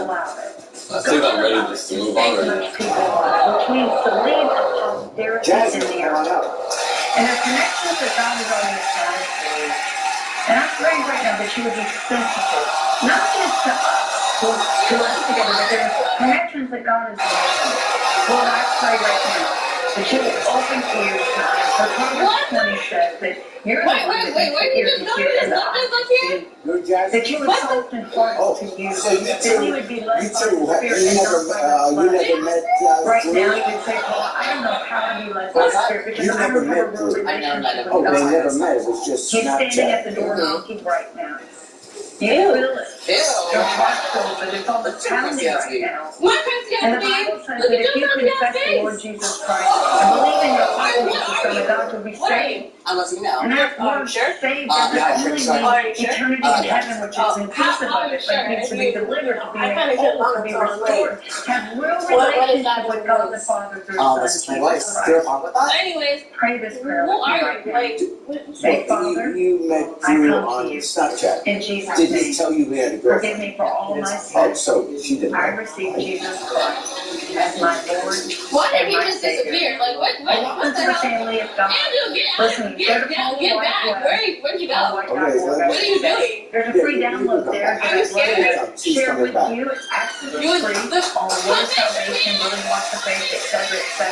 think I'm ready just to move on right now. Which means to leave a posterity in the earth. And the connections that God has already established for you. And I pray right now that you would be sensitive, not just to us, to us together, but there's connections that God has made. Lord, I pray right now that you will open ears tonight. For Proverbs 20 says that you're the one that makes the ears to hear and the eyes to see. That you would soften hearts to you. That you would be led by the Spirit and not by the flesh. Right now, you would say, Paul, I don't know how to be led by the Spirit because I don't have a real relationship with God. They never met. It was just He's Snapchat. standing at the door knocking right now. You feel it. Your heart feels it. It's almost pounding right now. And the Bible says that if you confess the Lord Jesus Christ and believe in your heart that He's the Son of God, you'll be saved. Unless you know. And that word saved doesn't only mean eternity in heaven, which is inclusive of it, but it means to be delivered, to be made whole, to be restored, to have real relationship with God the Father through His Son, Jesus Christ. Anyways, Pray this prayer with me right now. Say, Father, You met I Drew come on to you. Snapchat. In Jesus' Did name. he tell you we had a girlfriend? Forgive me for all my Oh, sins. so she didn't. I receive Jesus Christ as my Lord why did and he my just Savior. disappear? Like, Welcome what to the the hell? family of God. Andrew, Listen, go to get back. Where'd you go? What are you doing? There's a free download there. Are you scared? Share with you. It's absolutely free on what is salvation, really wants the faith, etc., etc.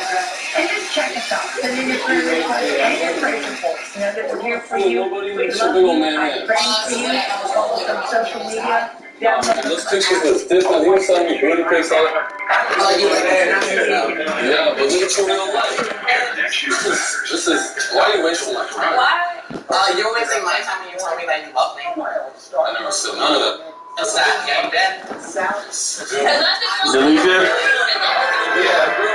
And just check us out. Send in your prayer requests and your praise reports. Know that we're here for you. We love you. I'm praying for you. Follow us on social media. Those pictures was different. He was telling me booty pics all yeah, but look at your real life. This is why are you wasting my time? Why? You're wasting my time when you tell me that you love me. I never said none of that. What's that? Yeah, you did. Delete Yeah, bro.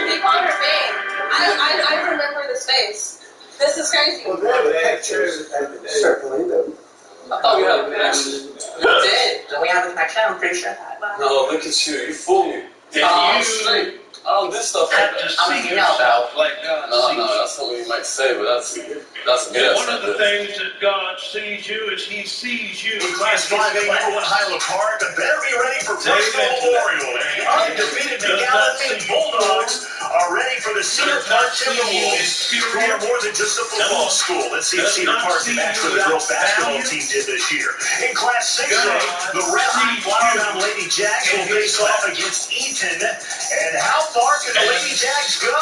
They call her Faye. I remember this face. This is crazy. Certainly. I thought we had a connection. We did. Do we have a connection? I'm pretty sure that. No, look at you. You fooled me. Yeah, straight. I don't do stuff like have to that. see yourself like God sees No, that's something you might say, but that's BS. One of the things that God sees you is He sees you. In Class 5A, #1 Highland Park, better be ready for Bristol Memorial. The undefeated McAllen Bulldogs are ready for the Cedar Park Timberwolves, who are more than just a football school. Let's see if Cedar Park can match what the girls basketball team did this year. In Class 6A, the Red Hot Flowertown Lady Jacks will face off against Eaton. And how far can the Lady Jacks go?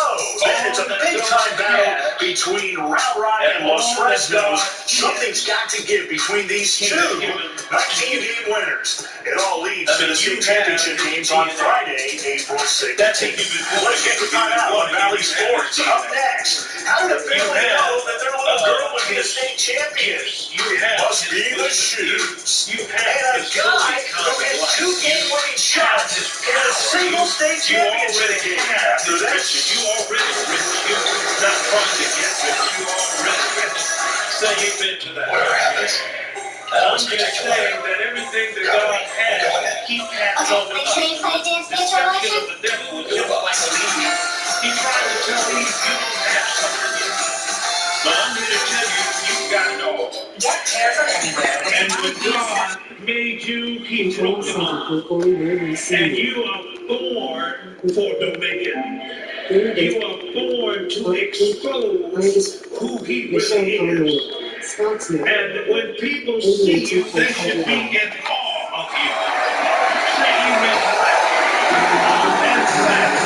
Man, it's a big-time battle between Round Rock and Los Fresnos. Something's got to give between these two 19-game winners. It all leads to the state championship games on Friday, April 16th. Let's get to find out on Valley Sports. Up next, how did a family know that their little girl would be a state champion? Must be the shoes. And a guy who hit 2 game-winning shots in a single state championship game. After that, You already rich. You're not project yet, but you already rich. Say amen to that. I'm just saying that everything that God has, He has on the deception of the devil was just like Eve. He tried to tell Eve, you don't have something yet. But I'm here to tell you, you've got it all. Don't tear from anywhere. And when God made you, He wrote it on. And you are born for dominion. You are born to expose who He really is. And when people see you, they should be in awe of you. Say amen to that. In fact,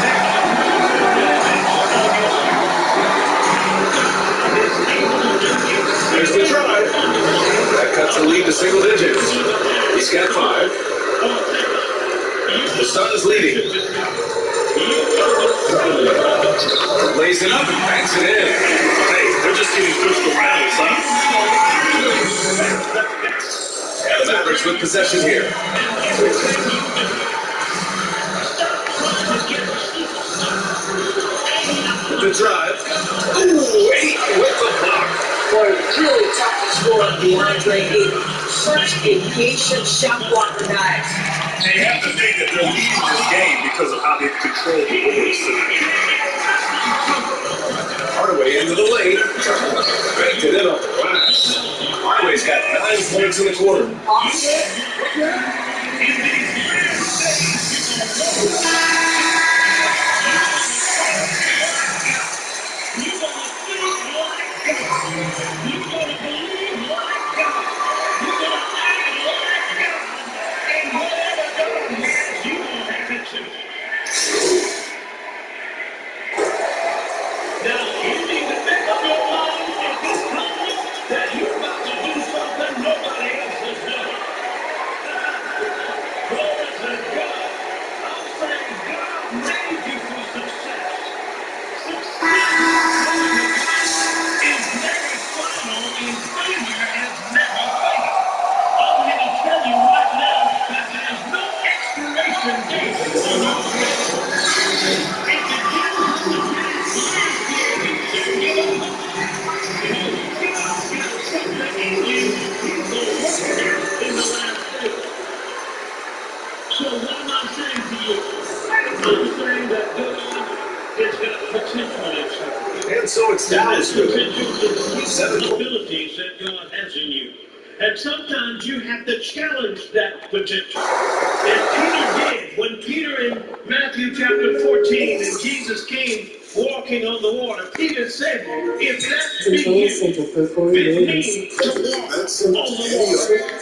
There's the drive. That cuts the lead to single digits. He's got 5. The Suns leading. Lays it up and banks it in. Hey, they're just getting pushed around, son. And the Mavericks with possession here. The drive. Ooh, 8 with the block. Boy, really tough to score on DeAndre Ayton. Such a patient shot blocker guy. They have to think that they're leading this game because of how they've controlled the boards tonight. Hardaway into the lane. Banked it in off the glass. Hardaway's got 9 points in the quarter. So what am I saying to you? I'm saying that God has got potential inside. And so it's Dallas with potential abilities that God has in you. And sometimes you have to challenge that potential. And Peter did. When Peter in Matthew chapter 14 and Jesus came walking on the water, Peter said, if that be you, bid me to walk on the water.